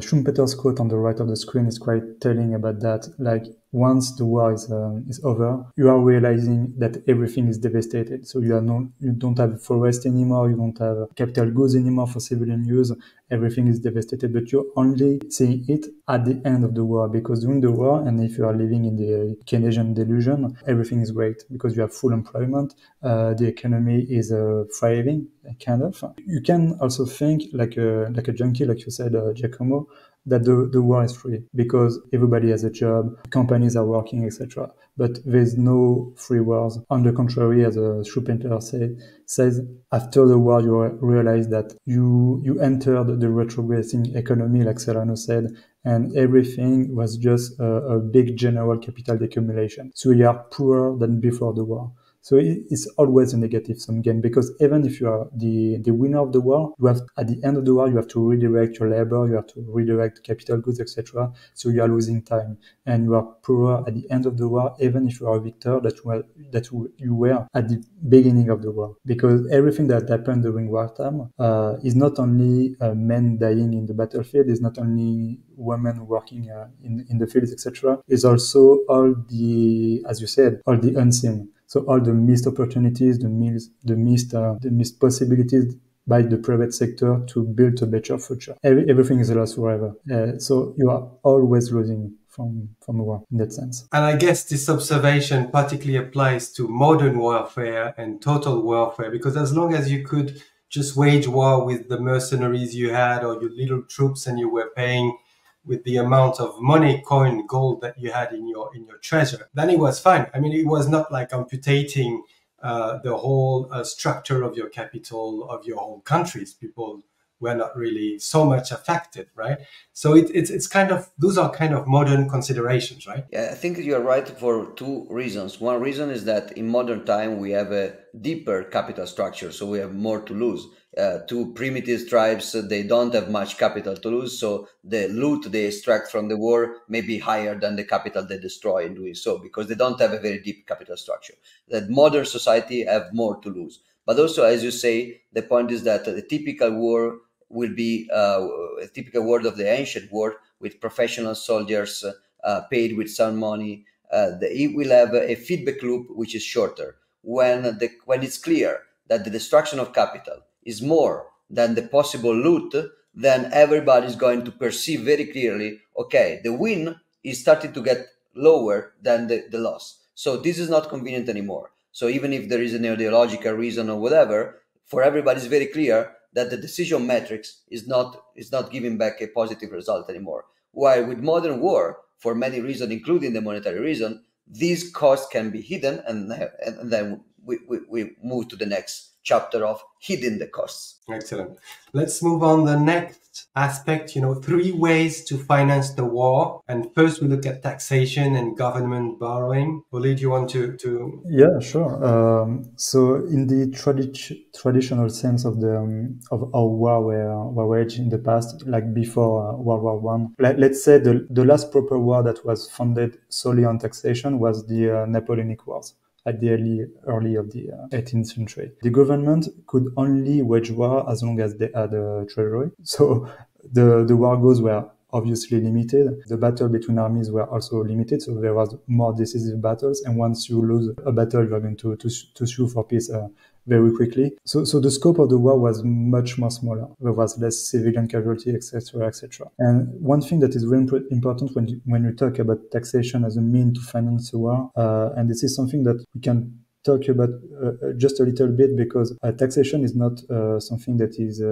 Schumpeter's quote on the right of the screen is quite telling about that. Like, once the war is over, you are realizing that everything is devastated. So you don't have forest anymore, you don't have capital goods anymore for civilian use. Everything is devastated, but you're only seeing it at the end of the war, because during the war, and if you are living in the Keynesian delusion, everything is great because you have full employment, the economy is thriving, kind of. You can also think like a junkie, like you said, Giacomo, that the war is free because everybody has a job, companies are working, etc. But there's no free wars. On the contrary, as Schumpeter says, after the war, you realize that you entered the retrogressing economy, like Serrano said, and everything was just a big general capital accumulation. So you are poorer than before the war. So it's always a negative sum game, because even if you are the winner of the war, you have, at the end of the war, you have to redirect your labor, you have to redirect capital goods, etc. So you are losing time, and you are poorer at the end of the war, even if you are a victor that you were at the beginning of the war. Because everything that happened during wartime is not only men dying in the battlefield, is not only women working in the fields, etc. It's also all the, as you said, all the unseen. So all the missed opportunities, the missed possibilities by the private sector to build a better future. Everything is lost forever. So you are always losing from a war in that sense. And I guess this observation particularly applies to modern warfare and total warfare, because as long as you could just wage war with the mercenaries you had or your little troops, and you were paying with the amount of money, coin, gold that you had in your treasure, then it was fine. I mean, it was not like amputating the whole structure of your capital, of your whole countries. People were not really so much affected, right? So it's kind of, those are kind of modern considerations, right? Yeah, I think you're right for two reasons. One reason is that in modern time we have a deeper capital structure, so we have more to lose. Two primitive tribes, they don't have much capital to lose, so the loot they extract from the war may be higher than the capital they destroy in doing so, because they don't have a very deep capital structure. That modern society have more to lose. But also, as you say, the point is that the typical war will be a typical war of the ancient war, with professional soldiers paid with some money. It will have a feedback loop which is shorter. When it's clear that the destruction of capital is more than the possible loot, then everybody is going to perceive very clearly, okay, the win is starting to get lower than the loss. So this is not convenient anymore. So even if there is an ideological reason or whatever, for everybody it's very clear that the decision metrics is not giving back a positive result anymore. While with modern war, for many reasons, including the monetary reason, these costs can be hidden, and then we move to the next chapter of hiding the costs. Excellent. Let's move on the next aspect, 3 ways to finance the war. And first we look at taxation and government borrowing. Oli, do you want to... Yeah, sure. So in the traditional sense of how war were waged in the past, like before World War I, let's say the last proper war that was funded solely on taxation was the Napoleonic Wars at the early of the 18th century. The government could only wage war as long as they had a treasury. So the war goals were obviously limited. The battle between armies were also limited, so there was more decisive battles. And once you lose a battle, you are going to sue for peace very quickly. So the scope of the war was much more smaller. There was less civilian casualty, etc., etc. And one thing that is very important when you talk about taxation as a mean to finance a war, and this is something that we can talk about just a little bit, because taxation is not something that is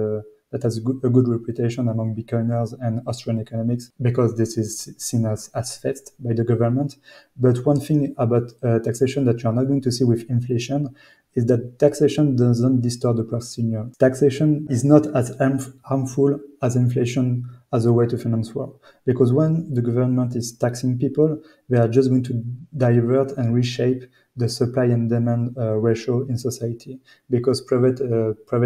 that has a good reputation among Bitcoiners and Austrian economics, because this is seen as theft by the government. But one thing about taxation that you are not going to see with inflation is that taxation doesn't distort the procedure. Taxation is not as harmful as inflation as a way to finance war. Because when the government is taxing people, they are just going to divert and reshape the supply and demand ratio in society. Because private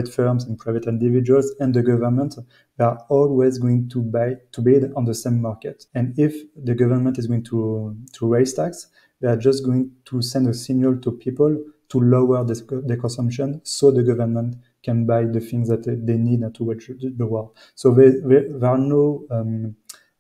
firms and private individuals and the government, they are always going to bid on the same market. And if the government is going to raise tax, they are just going to send a signal to people to lower the consumption, so the government can buy the things that they need to wage the war. So there are no,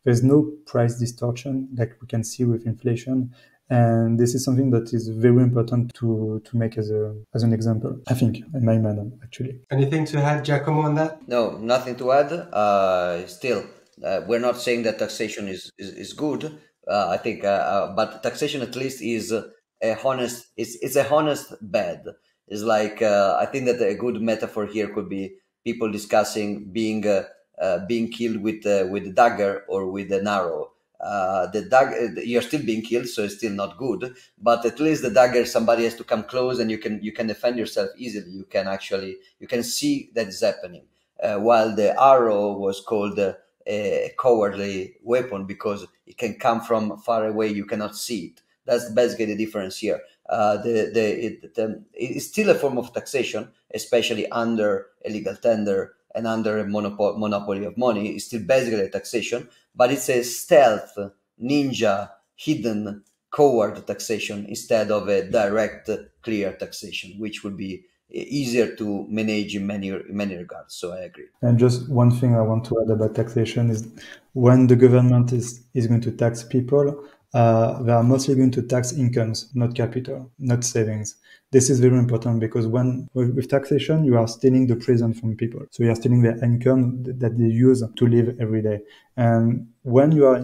there's no price distortion like we can see with inflation. And this is something that is very important to make as an example, I think, in my mind, actually. Anything to add, Giacomo, on that? No, nothing to add. Still, we're not saying that taxation is good. I think, but taxation at least is a honest. It's a honest bed. It's like I think that a good metaphor here could be people discussing being killed with a dagger or with an arrow. The dagger, you're still being killed, so it's still not good. But at least the dagger, somebody has to come close, and you can defend yourself easily. You can see that is happening. While the arrow was called a cowardly weapon because it can come from far away, you cannot see it. That's basically the difference here. It's still a form of taxation, especially under a legal tender and under a monopoly of money. It's still basically a taxation, but it's a stealth, ninja, hidden, coward taxation instead of a direct, clear taxation, which would be easier to manage in many regards. So I agree. And just one thing I want to add about taxation is when the government is going to tax people, they are mostly going to tax incomes, not capital, not savings. This is very important because with taxation, you are stealing the present from people. So you are stealing their income that they use to live every day. And when you are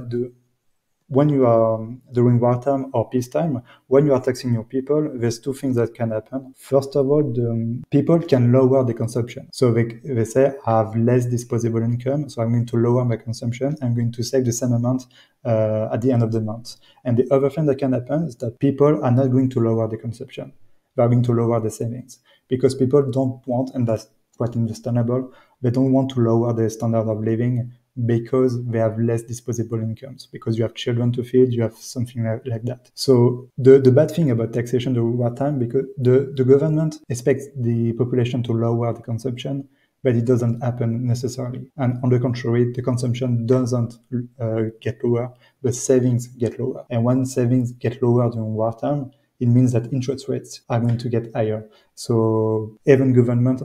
during wartime or peacetime, when you are taxing your people, there's two things that can happen. First of all, the people can lower the consumption. So they say, I have less disposable income, so I'm going to lower my consumption. I'm going to save the same amount at the end of the month. And the other thing that can happen is that people are not going to lower the consumption. They are going to lower the savings because people don't want, and that's quite understandable, they don't want to lower their standard of living because they have less disposable incomes, because you have children to feed, you have something like that. So the bad thing about taxation during wartime, because the government expects the population to lower the consumption, but it doesn't happen necessarily. And on the contrary, the consumption doesn't get lower, but savings get lower. And when savings get lower during wartime, it means that interest rates are going to get higher. So even government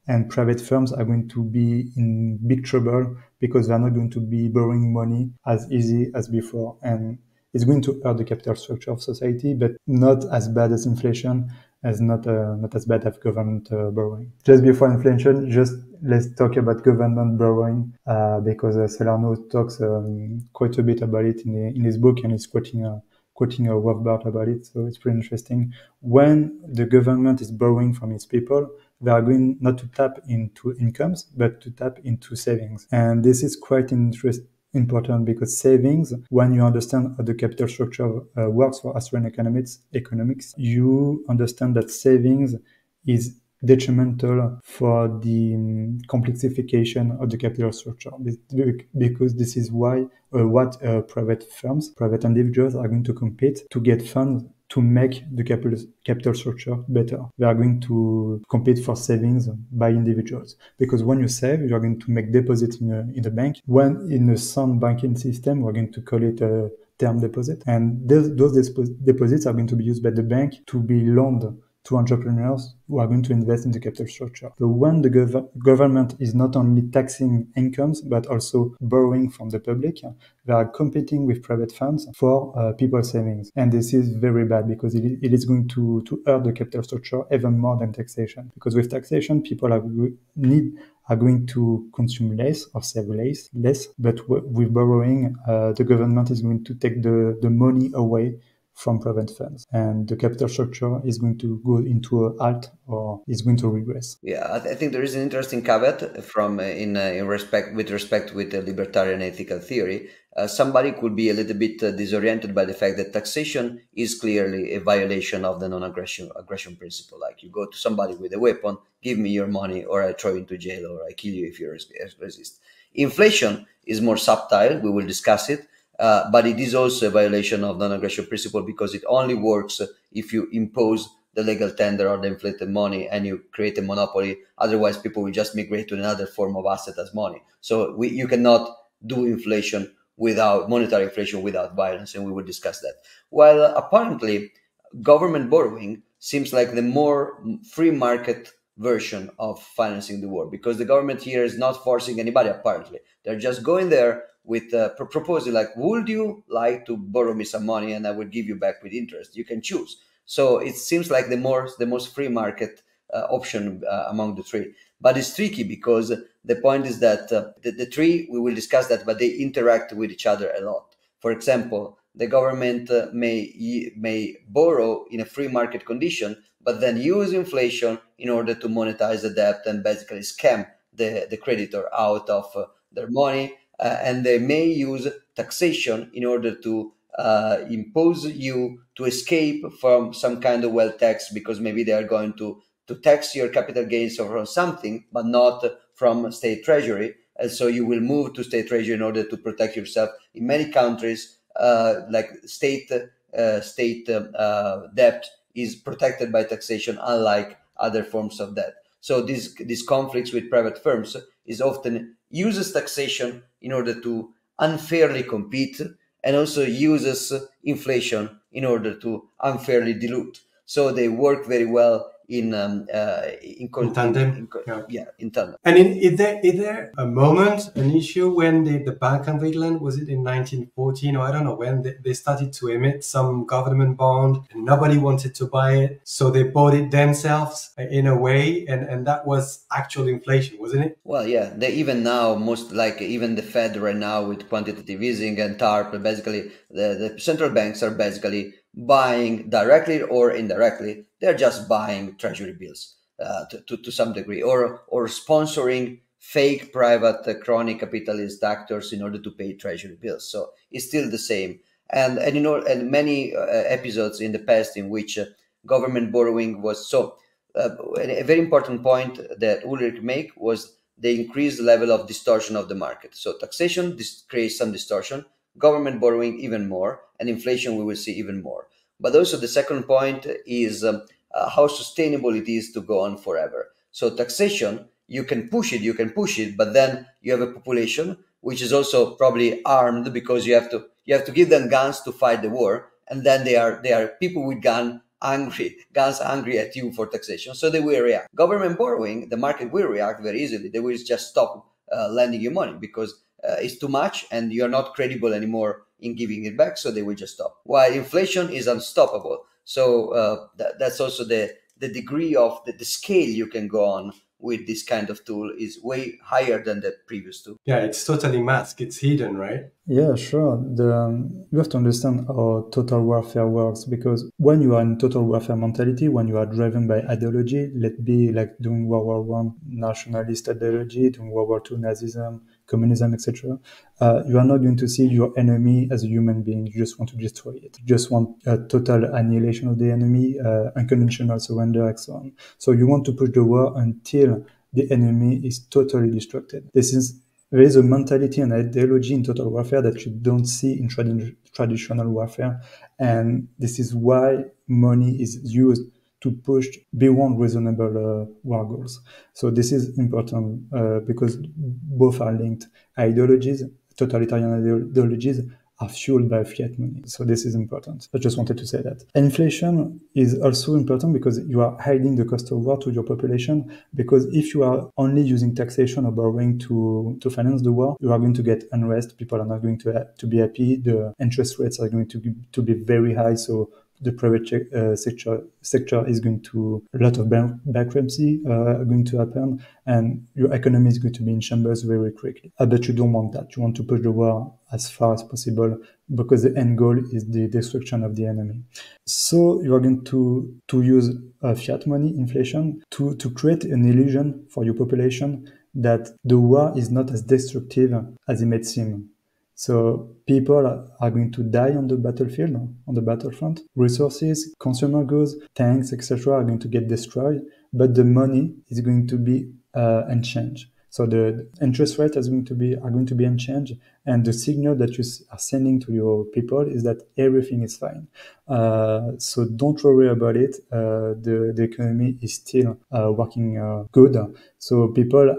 and private firms are going to be in big trouble because they're not going to be borrowing money as easy as before. And it's going to hurt the capital structure of society, but not as bad as inflation, as not as bad as government borrowing. Just before inflation, let's talk about government borrowing, because Salerno talks quite a bit about it in his book, and he's quoting a Rothbard about it, so it's pretty interesting. When the government is borrowing from its people, they are going not to tap into incomes, but to tap into savings. And this is quite important because savings, when you understand how the capital structure works for Austrian economics, you understand that savings is detrimental for the complexification of the capital structure, because this is why private firms, private individuals are going to compete to get funds to make the capital structure better. They are going to compete for savings by individuals, because when you save, you are going to make deposits in the bank. When in a sound banking system, we're going to call it a term deposit, and those deposits are going to be used by the bank to be loaned to entrepreneurs who are going to invest in the capital structure. So when the government is not only taxing incomes, but also borrowing from the public, they are competing with private funds for people's savings. And this is very bad because it is going to hurt the capital structure even more than taxation. Because with taxation, people are going to consume less or save less. But with borrowing, the government is going to take the money away from private funds, and the capital structure is going to go into a halt or is going to regress. Yeah, I think there is an interesting caveat from in respect with the libertarian ethical theory. Somebody could be a little bit disoriented by the fact that taxation is clearly a violation of the non-aggression principle. Like you go to somebody with a weapon, give me your money, or I throw you into jail, or I kill you if you resist. Inflation is more subtle. We will discuss it. But it is also a violation of non-aggression principle because it only works if you impose the legal tender or the inflated money and you create a monopoly. Otherwise, people will just migrate to another form of asset as money. So you cannot do monetary inflation without violence, and we will discuss that. While apparently government borrowing seems like the more free market version of financing the war, because the government here is not forcing anybody. Apparently, they're just going there with a proposal like, would you like to borrow me some money and I will give you back with interest? You can choose. So it seems like the most free market option among the three. But it's tricky because the point is that the three, we will discuss that, but they interact with each other a lot. For example, the government may borrow in a free market condition, but then use inflation in order to monetize the debt and basically scam the creditor out of their money. And they may use taxation in order to impose you to escape from some kind of wealth tax, because maybe they are going to tax your capital gains from something, but not from state treasury. And so you will move to state treasury in order to protect yourself. In many countries, like state debt is protected by taxation, unlike other forms of debt. So these conflicts with private firms is often uses taxation in order to unfairly compete, and also uses inflation in order to unfairly dilute. So they work very well in tandem. In tandem. And is there a moment, an issue when the Bank of England, was it in 1914 or I don't know when, they started to emit some government bond and nobody wanted to buy it, so they bought it themselves in a way, and that was actual inflation, wasn't it? Well, yeah, even now, even the Fed right now with quantitative easing and TARP, basically the central banks are basically buying directly or indirectly. They're just buying treasury bills to some degree, or sponsoring fake private crony capitalist actors in order to pay treasury bills. So it's still the same. And many episodes in the past in which government borrowing was so. A very important point that Ulrich made was the increased level of distortion of the market. So taxation creates some distortion, government borrowing even more, and inflation we will see even more. But also the second point is how sustainable it is to go on forever. So taxation, you can push it, but then you have a population which is also probably armed, because you have to give them guns to fight the war, and then they are people with guns angry at you for taxation, so they will react. Government borrowing, the market will react very easily. They will just stop lending you money because it's too much and you're not credible anymore in giving it back, so they will just stop. While inflation is unstoppable. So that's also the degree of the scale you can go on with this kind of tool is way higher than the previous tool. Yeah, it's totally masked. It's hidden, right? Yeah, sure. You have to understand how total warfare works, because when you are in total warfare mentality, when you are driven by ideology, let be like during World War I, nationalist ideology, during World War II, Nazism, communism, etc., you are not going to see your enemy as a human being. You just want to destroy it. You just want a total annihilation of the enemy, unconditional surrender, and so on. So you want to push the war until the enemy is totally destructed. There is a mentality and ideology in total warfare that you don't see in traditional warfare. And this is why money is used to push beyond reasonable war goals. So this is important because both are linked. Totalitarian ideologies are fueled by fiat money. So this is important. I just wanted to say that. Inflation is also important because you are hiding the cost of war to your population, because if you are only using taxation or borrowing to finance the war, you are going to get unrest. People are not going to be happy. The interest rates are going to be very high. So the private sector is going to, a lot of bankruptcy are going to happen, and your economy is going to be in shambles very quickly. But you don't want that. You want to push the war as far as possible, because the end goal is the destruction of the enemy. So you are going to use fiat money, inflation, to create an illusion for your population that the war is not as destructive as it may seem. So people are going to die on the battlefield, on the battlefront. Resources, consumer goods, tanks, etc. are going to get destroyed, but the money is going to be unchanged. So the interest rate are going to be unchanged, and the signal that you are sending to your people is that everything is fine. So don't worry about it. The economy is still working good. So people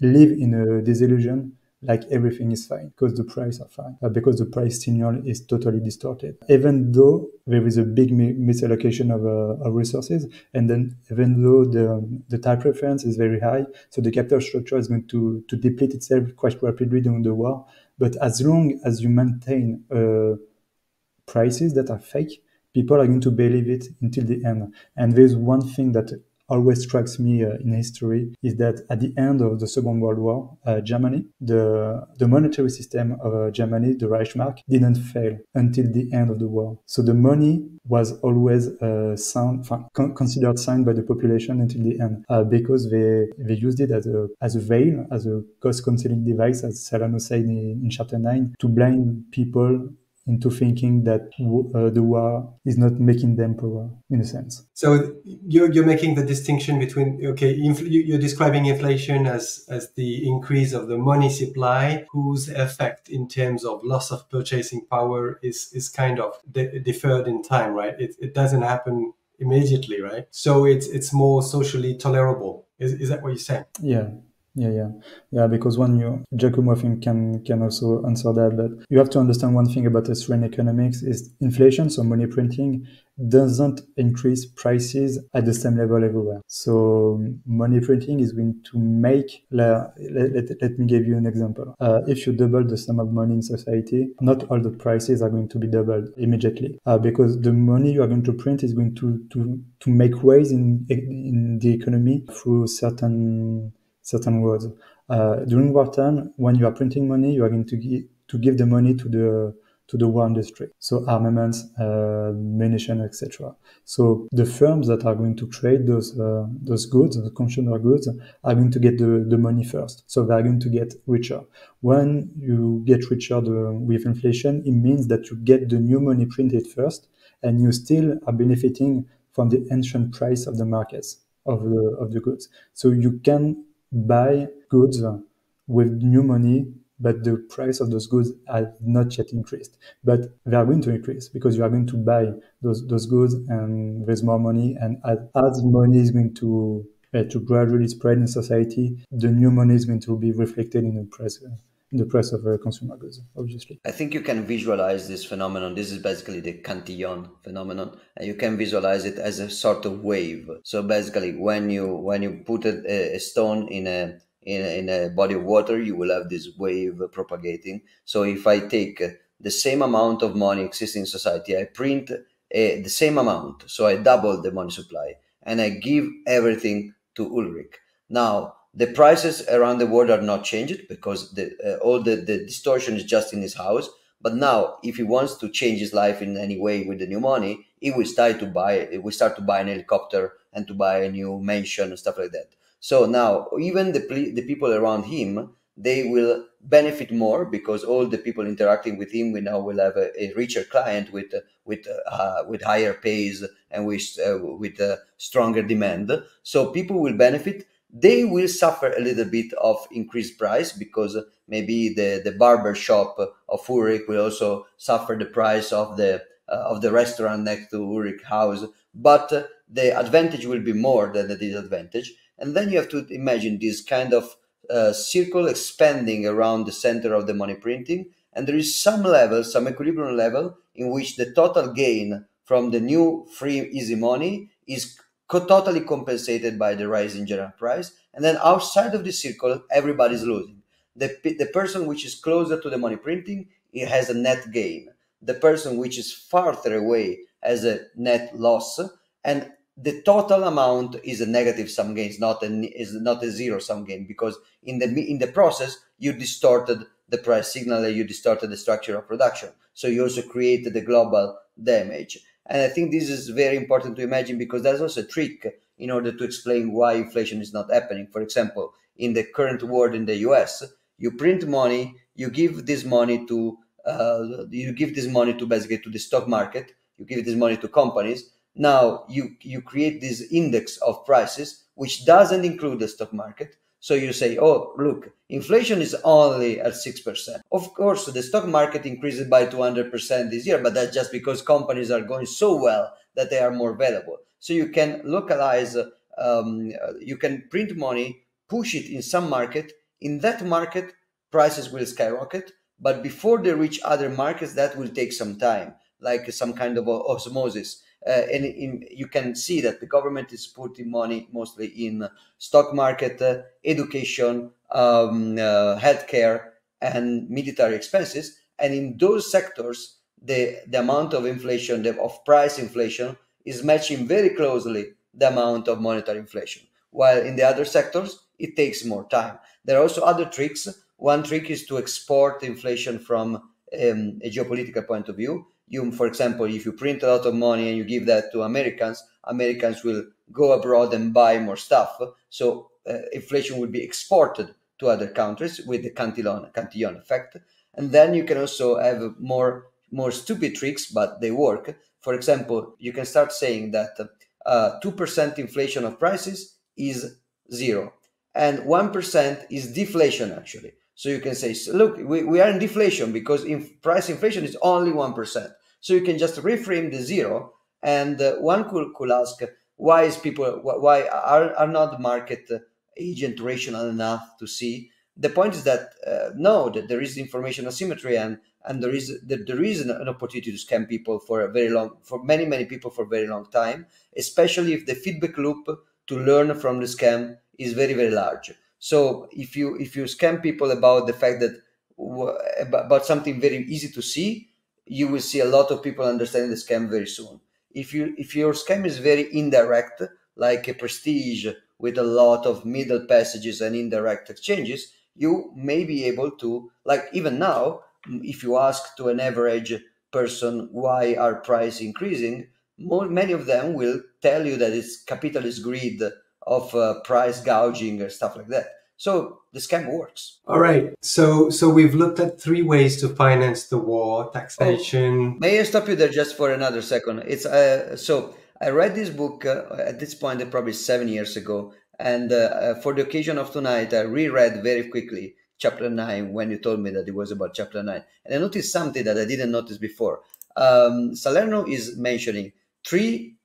live in a disillusion, like everything is fine because the price are fine, because the price signal is totally distorted. Even though there is a big misallocation of resources, and then even though the type reference is very high, so the capital structure is going to deplete itself quite rapidly during the war. But as long as you maintain prices that are fake, people are going to believe it until the end. And there's one thing that always strikes me in history, is that at the end of the Second World War, Germany, the monetary system of Germany, the Reichsmark, didn't fail until the end of the war. So the money was always considered sound by the population until the end, because they used it as a veil, as a cost-concealing device, as Serrano said in chapter 9, to blind people into thinking that the war is not making them poorer, in a sense. So you're making the distinction between, you're describing inflation as the increase of the money supply, whose effect in terms of loss of purchasing power is kind of deferred in time, right? It doesn't happen immediately, right? So it's more socially tolerable. Is that what you're saying? Yeah, because Giacomo, I think, can also answer that, but you have to understand one thing about Austrian economics is inflation, so money printing, doesn't increase prices at the same level everywhere. So money printing is going to make, let me give you an example. If you double the sum of money in society, not all the prices are going to be doubled immediately, because the money you are going to print is going to make ways in the economy through certain roads. During wartime, when you are printing money, you are going to give the money to the war industry, so armaments, munitions, etc. So the firms that are going to trade those goods, the consumer goods, are going to get the money first. So they are going to get richer. When you get richer with inflation, it means that you get the new money printed first, and you still are benefiting from the ancient price of the markets of the goods. So you can buy goods with new money, but the price of those goods has not yet increased. But they are going to increase because you are going to buy those goods, and there's more money. And as money is going to gradually spread in society, the new money is going to be reflected in the price of consumer goods, obviously. I think you can visualize this phenomenon. This is basically the Cantillon phenomenon, and you can visualize it as a sort of wave. So basically, when you put a stone in a body of water, you will have this wave propagating. So if I take the same amount of money existing in society, I print the same amount, so I double the money supply, and I give everything to Ulrich. Now, the prices around the world are not changed because all the distortion is just in his house. But now, if he wants to change his life in any way with the new money, he will start to buy an helicopter and to buy a new mansion and stuff like that. So now, even the people around him, they will benefit more because all the people interacting with him will have a richer client with higher pays and with stronger demand. So people will benefit. They will suffer a little bit of increased price because maybe the barber shop of Ulrich will also suffer the price of the restaurant next to Ulrich's house. But the advantage will be more than the disadvantage. And then you have to imagine this kind of circle expanding around the center of the money printing. and there is some level, some equilibrium level, in which the total gain from the new free easy money is totally compensated by the rise in general price, and then outside of the circle everybody's losing. The person which is closer to the money printing, it has a net gain. The person which is farther away has a net loss, and the total amount is a negative sum gain, is not a zero sum gain, because in the process you distorted the price signal, you distorted the structure of production, so you also created the global damage. And I think this is very important to imagine, because there's also a trick in order to explain why inflation is not happening. For example, in the current war in the US, you print money, you give this money to basically to the stock market, you give this money to companies. Now you create this index of prices which doesn't include the stock market. So you say, oh, look, inflation is only at 6%. Of course, the stock market increases by 200% this year, but that's just because companies are going so well that they are more valuable. So you can localize, you can print money, push it in some market. In that market, prices will skyrocket, but before they reach other markets, that will take some time, like some kind of osmosis. You can see that the government is putting money mostly in stock market, education, healthcare, and military expenses. And in those sectors, the amount of inflation, of price inflation, is matching very closely the amount of monetary inflation. While in the other sectors, it takes more time. There are also other tricks. One trick is to export inflation from a geopolitical point of view. For example, if you print a lot of money and you give that to Americans, Americans will go abroad and buy more stuff. So inflation will be exported to other countries with the cantillon effect. And then you can also have more stupid tricks, but they work. For example, you can start saying that 2% inflation of prices is zero, and 1% is deflation, actually. So you can say, look, we are in deflation because price inflation is only 1%. So you can just reframe the zero, and one could ask, why are not market agent rational enough to see? The point is that no, that there is information asymmetry, and there is an opportunity to scam people for many people for a very long time, especially if the feedback loop to learn from the scam is very, very large. So if you scam people about the fact that about something very easy to see, you will see a lot of people understanding the scam very soon. If your scam is very indirect, like a prestige with a lot of middle passages and indirect exchanges, you may be able to, like even now, if you ask to an average person why are prices increasing, many of them will tell you that it's capitalist greed of price gouging or stuff like that. So the scam works. All right. So we've looked at 3 ways to finance the war: taxation. May I stop you there just for another second? It's so I read this book at this point probably 7 years ago, and for the occasion of tonight, I reread very quickly chapter 9 when you told me that it was about chapter 9, and I noticed something that I didn't notice before. Salerno is mentioning 3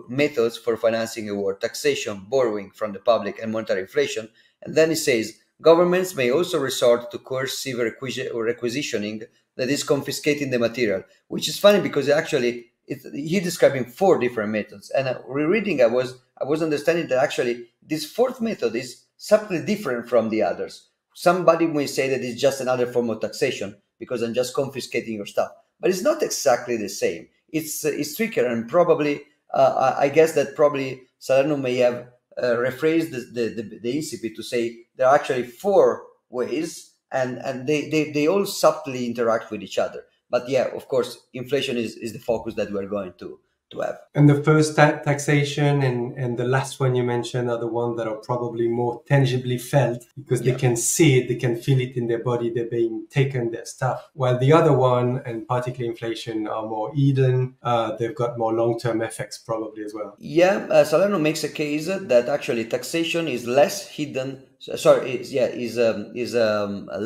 methods for financing a war: taxation, borrowing from the public, and monetary inflation. And then he says governments may also resort to coercive requisitioning, that is confiscating the material, which is funny because actually he's describing 4 different methods. And rereading, I was understanding that actually this 4th method is subtly different from the others. Somebody may say that it's just another form of taxation because I'm just confiscating your stuff, but it's not exactly the same. It's trickier, and probably I guess that probably Salerno may have rephrased the incipit to say there are actually 4 ways, and they all subtly interact with each other. But yeah, of course, inflation is the focus that we're going to have. And the first taxation and the last one you mentioned are the ones that are probably more tangibly felt, because they can see it, they can feel it in their body, they're being taken their stuff. While the other one, and particularly inflation, are more hidden. They've got more long-term effects probably as well. Yeah, Salerno makes a case that actually taxation is less hidden. Is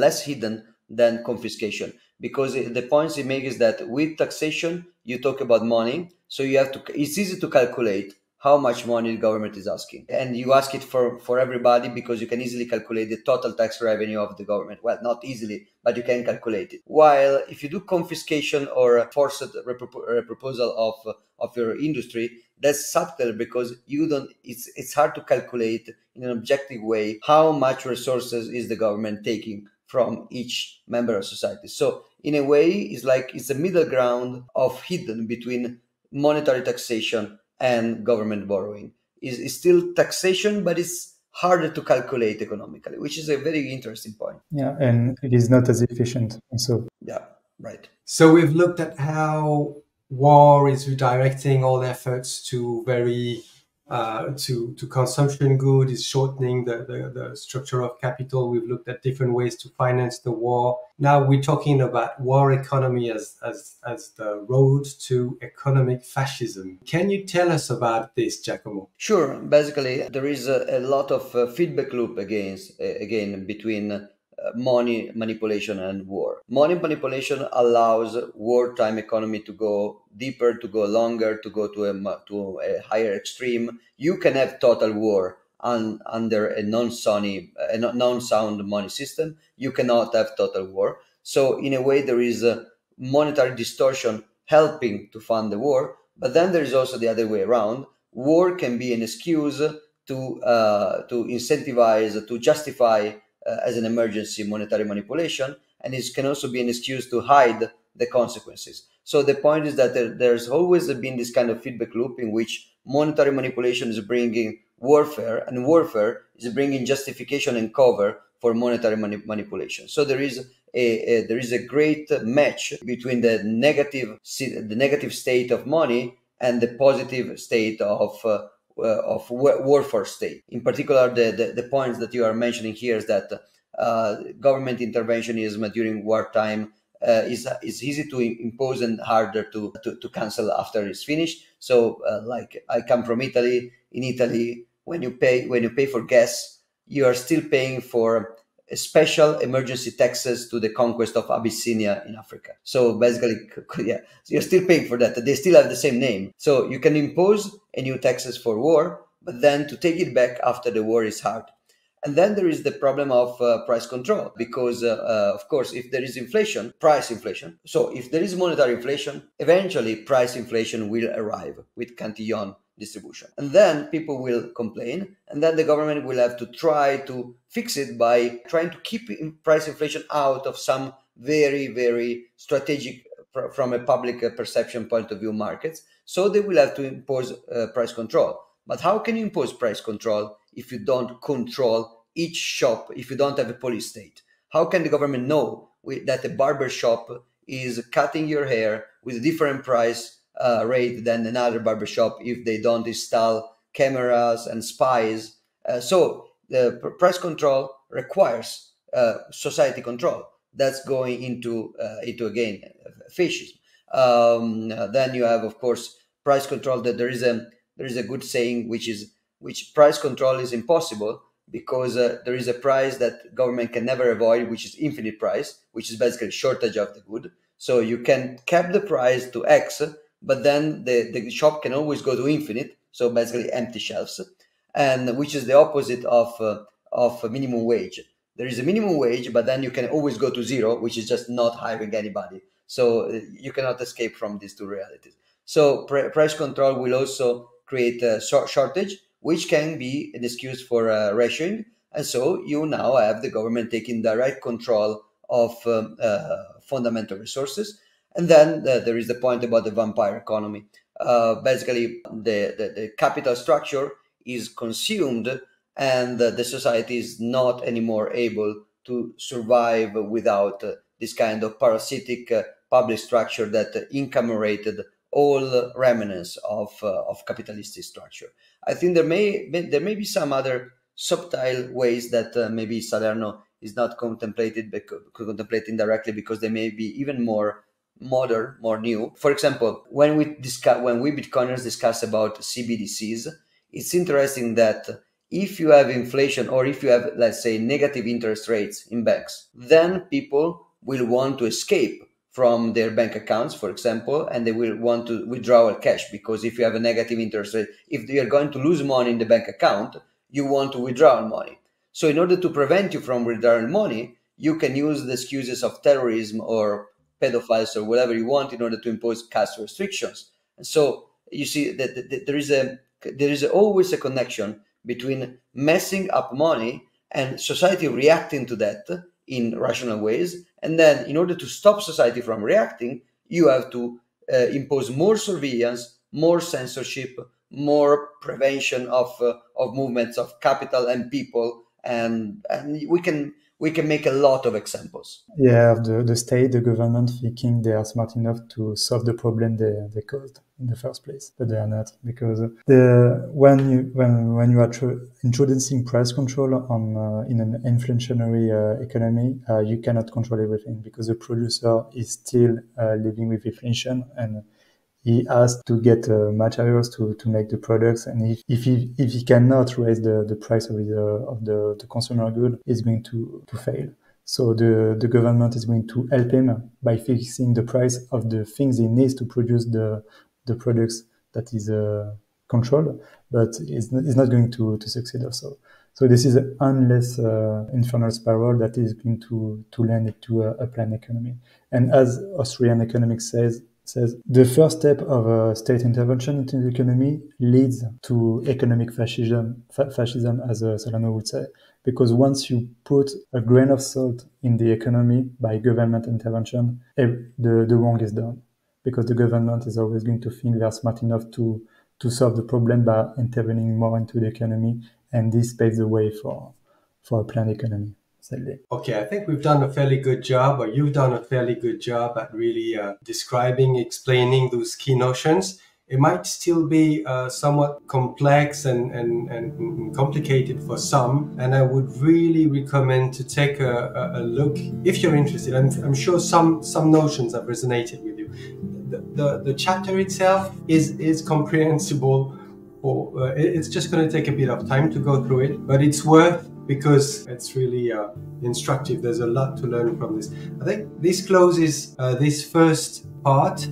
less hidden than confiscation, because the points he makes is that with taxation you talk about money, so you have to. It's easy to calculate how much money the government is asking. And you ask it for everybody because you can easily calculate the total tax revenue of the government. Well, not easily, but you can calculate it. While if you do confiscation or forced reproposal of your industry, that's subtle because you don't. It's hard to calculate in an objective way how much resources is the government taking from each member of society. So in a way, it's a middle ground of hidden between monetary taxation and government borrowing. Is still taxation, but it's harder to calculate economically, which is a very interesting point. Yeah, and it is not as efficient. So yeah, right. So we've looked at how war is redirecting all efforts to to consumption good, is shortening the structure of capital. We've looked at different ways to finance the war. Now we're talking about war economy as the road to economic fascism. Can you tell us about this, Giacomo? Sure. Basically, there is a lot of feedback loop again between money manipulation and war. Money manipulation allows wartime economy to go deeper, to go longer, to go to a higher extreme. You can have total war under a non-sound money system. You cannot have total war. So in a way, there is a monetary distortion helping to fund the war. But then there is also the other way around. War can be an excuse to incentivize, to justify as an emergency monetary manipulation, and it can also be an excuse to hide the consequences. So the point is that there's always been this kind of feedback loop in which monetary manipulation is bringing warfare, and warfare is bringing justification and cover for monetary manipulation. So there is a great match between the negative state of money and the positive state of warfare state. In particular, the points that you are mentioning here is that government interventionism during wartime is easy to impose and harder to cancel after it's finished. So, like I come from Italy. In Italy, when you pay for gas, you are still paying for special emergency taxes to the conquest of Abyssinia in Africa. So basically, yeah, so you're still paying for that. They still have the same name. So you can impose a new taxes for war, but then to take it back after the war is hard. And then there is the problem of price control, because of course, if there is inflation, price inflation. So if there is monetary inflation, eventually price inflation will arrive with Cantillon distribution. And then people will complain, and then the government will have to try to fix it by trying to keep price inflation out of some very, very strategic, from a public perception point of view, markets. So they will have to impose price control. But how can you impose price control if you don't control each shop, if you don't have a police state? How can the government know that a barber shop is cutting your hair with a different price rate than another barbershop if they don't install cameras and spies? So the price control requires society control. That's going into again fascism. Then you have, of course, price control. That there is a good saying which price control is impossible, because there is a price that government can never avoid, which is infinite price, which is basically shortage of the good. So you can cap the price to X, but then the shop can always go to infinite, so basically empty shelves, and which is the opposite of minimum wage. There is a minimum wage, but then you can always go to zero, which is just not hiring anybody. So you cannot escape from these two realities. So price control will also create a shortage, which can be an excuse for rationing. And so you now have the government taking direct control of fundamental resources. And then there is the point about the vampire economy. Basically, the capital structure is consumed, and the society is not anymore able to survive without this kind of parasitic public structure that incammerated all remnants of capitalistic structure. I think there may be some other subtle ways that maybe Salerno is not contemplating directly, because they may be even more modern, more new. For example, when we Bitcoiners discuss about CBDCs, it's interesting that if you have inflation, or if you have, let's say, negative interest rates in banks, then people will want to escape from their bank accounts, for example, and they will want to withdraw cash, because if you have a negative interest rate, if they are going to lose money in the bank account, you want to withdraw money. So in order to prevent you from withdrawing money, you can use the excuses of terrorism or pedophiles or whatever you want in order to impose cash restrictions. And so you see that there is always a connection between messing up money and society reacting to that in rational ways. And then in order to stop society from reacting, you have to impose more surveillance, more censorship, more prevention of movements of capital and people, and we can make a lot of examples. Yeah, the state, the government thinking they are smart enough to solve the problem they caused in the first place, but they are not, because when you are introducing price control on in an inflationary economy, you cannot control everything, because the producer is still living with inflation, and he has to get materials to make the products, and if he cannot raise the price of the consumer good, it's going to fail. So the government is going to help him by fixing the price of the things he needs to produce the products that is controlled, but it's not going to succeed also. So this is an endless infernal spiral that is going to land into a planned economy. And as Austrian economics says, the first step of state intervention into the economy leads to economic fascism, as Solano would say, because once you put a grain of salt in the economy by government intervention, the wrong is done, because the government is always going to think they are smart enough to solve the problem by intervening more into the economy, and this paves the way for a planned economy. Okay, I think we've done a fairly good job, or you've done a fairly good job at really describing, explaining those key notions. It might still be somewhat complex and complicated for some, and I would really recommend to take a look if you're interested. I'm sure some notions have resonated with you. The chapter itself is comprehensible, or it's just going to take a bit of time to go through it, but it's worth, because it's really instructive. There's a lot to learn from this. I think this closes this first part